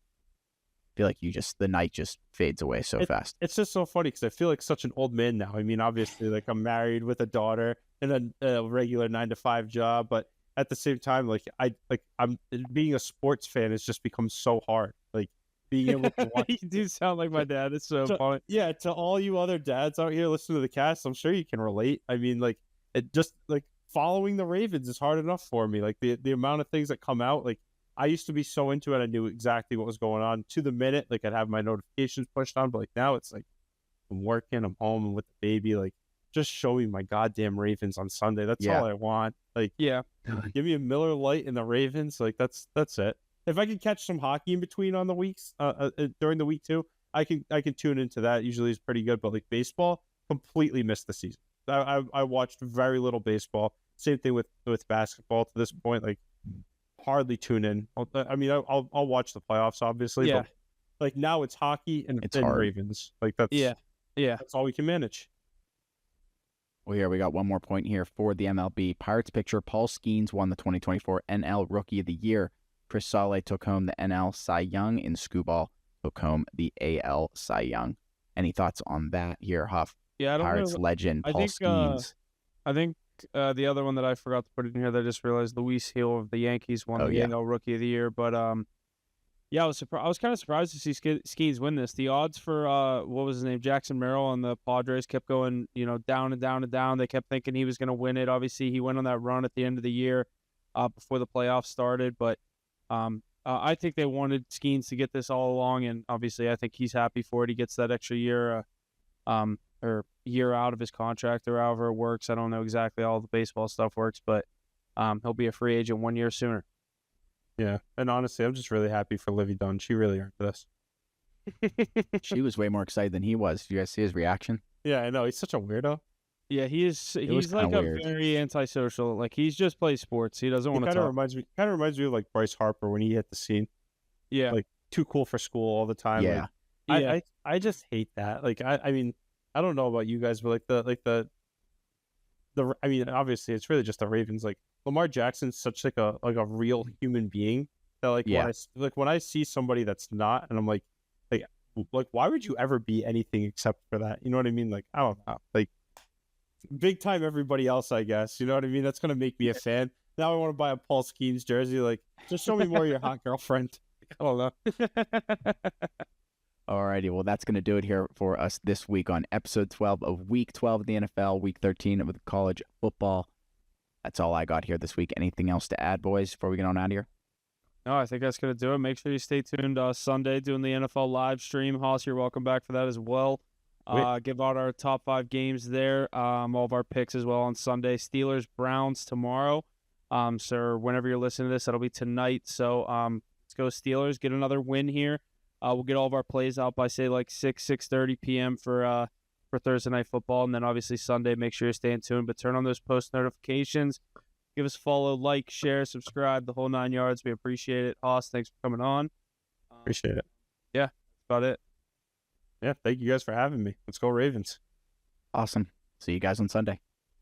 I feel like the night just fades away so fast. It's just so funny because I feel like such an old man now. I mean, obviously, like I'm married with a daughter and a regular 9 to 5 job, but at the same time, I'm being a sports fan has just become so hard. Like being able to watch. You do sound like my dad. It's so funny. Yeah, to all you other dads out here listening to the cast, I'm sure you can relate. I mean, like it just like following the Ravens is hard enough for me. Like the amount of things that come out, like I used to be so into it, I knew exactly what was going on to the minute. Like I'd have my notifications pushed on, but like now it's like I'm working, I'm home, I'm with the baby. Like just show me my goddamn Ravens on Sunday. That's all I want. Like Yeah. give me a Miller Lite and the Ravens. Like that's it. If I can catch some hockey in between on the weeks, during the week too, I can tune into that. Usually it's pretty good. But like baseball, completely missed the season. I watched very little baseball. Same thing with basketball to this point. Like hardly tune in. I'll watch the playoffs obviously. Yeah. But like now it's hockey and Ravens. Like that's that's all we can manage. Well, here we got one more point here for the MLB. Pirates pitcher Paul Skeens won the 2024 NL Rookie of the Year. Chris Sale took home the NL Cy Young, and Scooball took home the AL Cy Young. Any thoughts on that here, Huff? Yeah, I don't Pirates know. legend Paul Skeens. I think the other one that I forgot to put in here that I just realized, Luis Hill of the Yankees won the NL Rookie of the Year. But yeah, I was kind of surprised to see Skeens win this. The odds for what was his name, Jackson Merrill on the Padres kept going, down and down and down. They kept thinking he was going to win it. Obviously, he went on that run at the end of the year, before the playoffs started. But I think they wanted Skeens to get this all along, and obviously, I think he's happy for it. He gets that extra year, or year out of his contract, or however it works. I don't know exactly how all the baseball stuff works, but he'll be a free agent 1 year sooner. Yeah, and honestly, I'm just really happy for Livy Dunn. She really earned this. She was way more excited than he was. Did you guys see his reaction? Yeah, I know. He's such a weirdo. Yeah, he's like weird. a very antisocial. Like he's just plays sports. He doesn't want to talk. Kind of reminds me of like Bryce Harper when he hit the scene. Yeah, like too cool for school all the time. Yeah, like, I just hate that. Like I mean, I don't know about you guys, but the I mean, obviously it's really just the Ravens. Like Lamar Jackson's such like a real human being that when I see somebody that's not, and I'm like why would you ever be anything except for that? You know what I mean? Like I don't know. Like big time everybody else, I guess. You know what I mean? That's gonna make me a fan. Now I want to buy a Paul Skeens jersey. Like just show me more of your hot girlfriend. I don't know. Alrighty, well, that's going to do it here for us this week on episode 12 of Week 12 of the NFL, Week 13 of college football. That's all I got here this week. Anything else to add, boys, before we get on out of here? No, I think that's going to do it. Make sure you stay tuned Sunday doing the NFL live stream. Haas, you're welcome back for that as well. Give out our top 5 games there, all of our picks as well on Sunday. Steelers, Browns tomorrow. So whenever you're listening to this, that'll be tonight. So let's go Steelers, get another win here. We'll get all of our plays out by, say, like 6:30 p.m. for Thursday Night Football. And then, obviously, Sunday, make sure you're staying tuned. But turn on those post notifications. Give us a follow, like, share, subscribe, the whole 9 yards. We appreciate it. Haas, thanks for coming on. Appreciate it. Yeah, that's about it. Yeah, thank you guys for having me. Let's go Ravens. Awesome. See you guys on Sunday.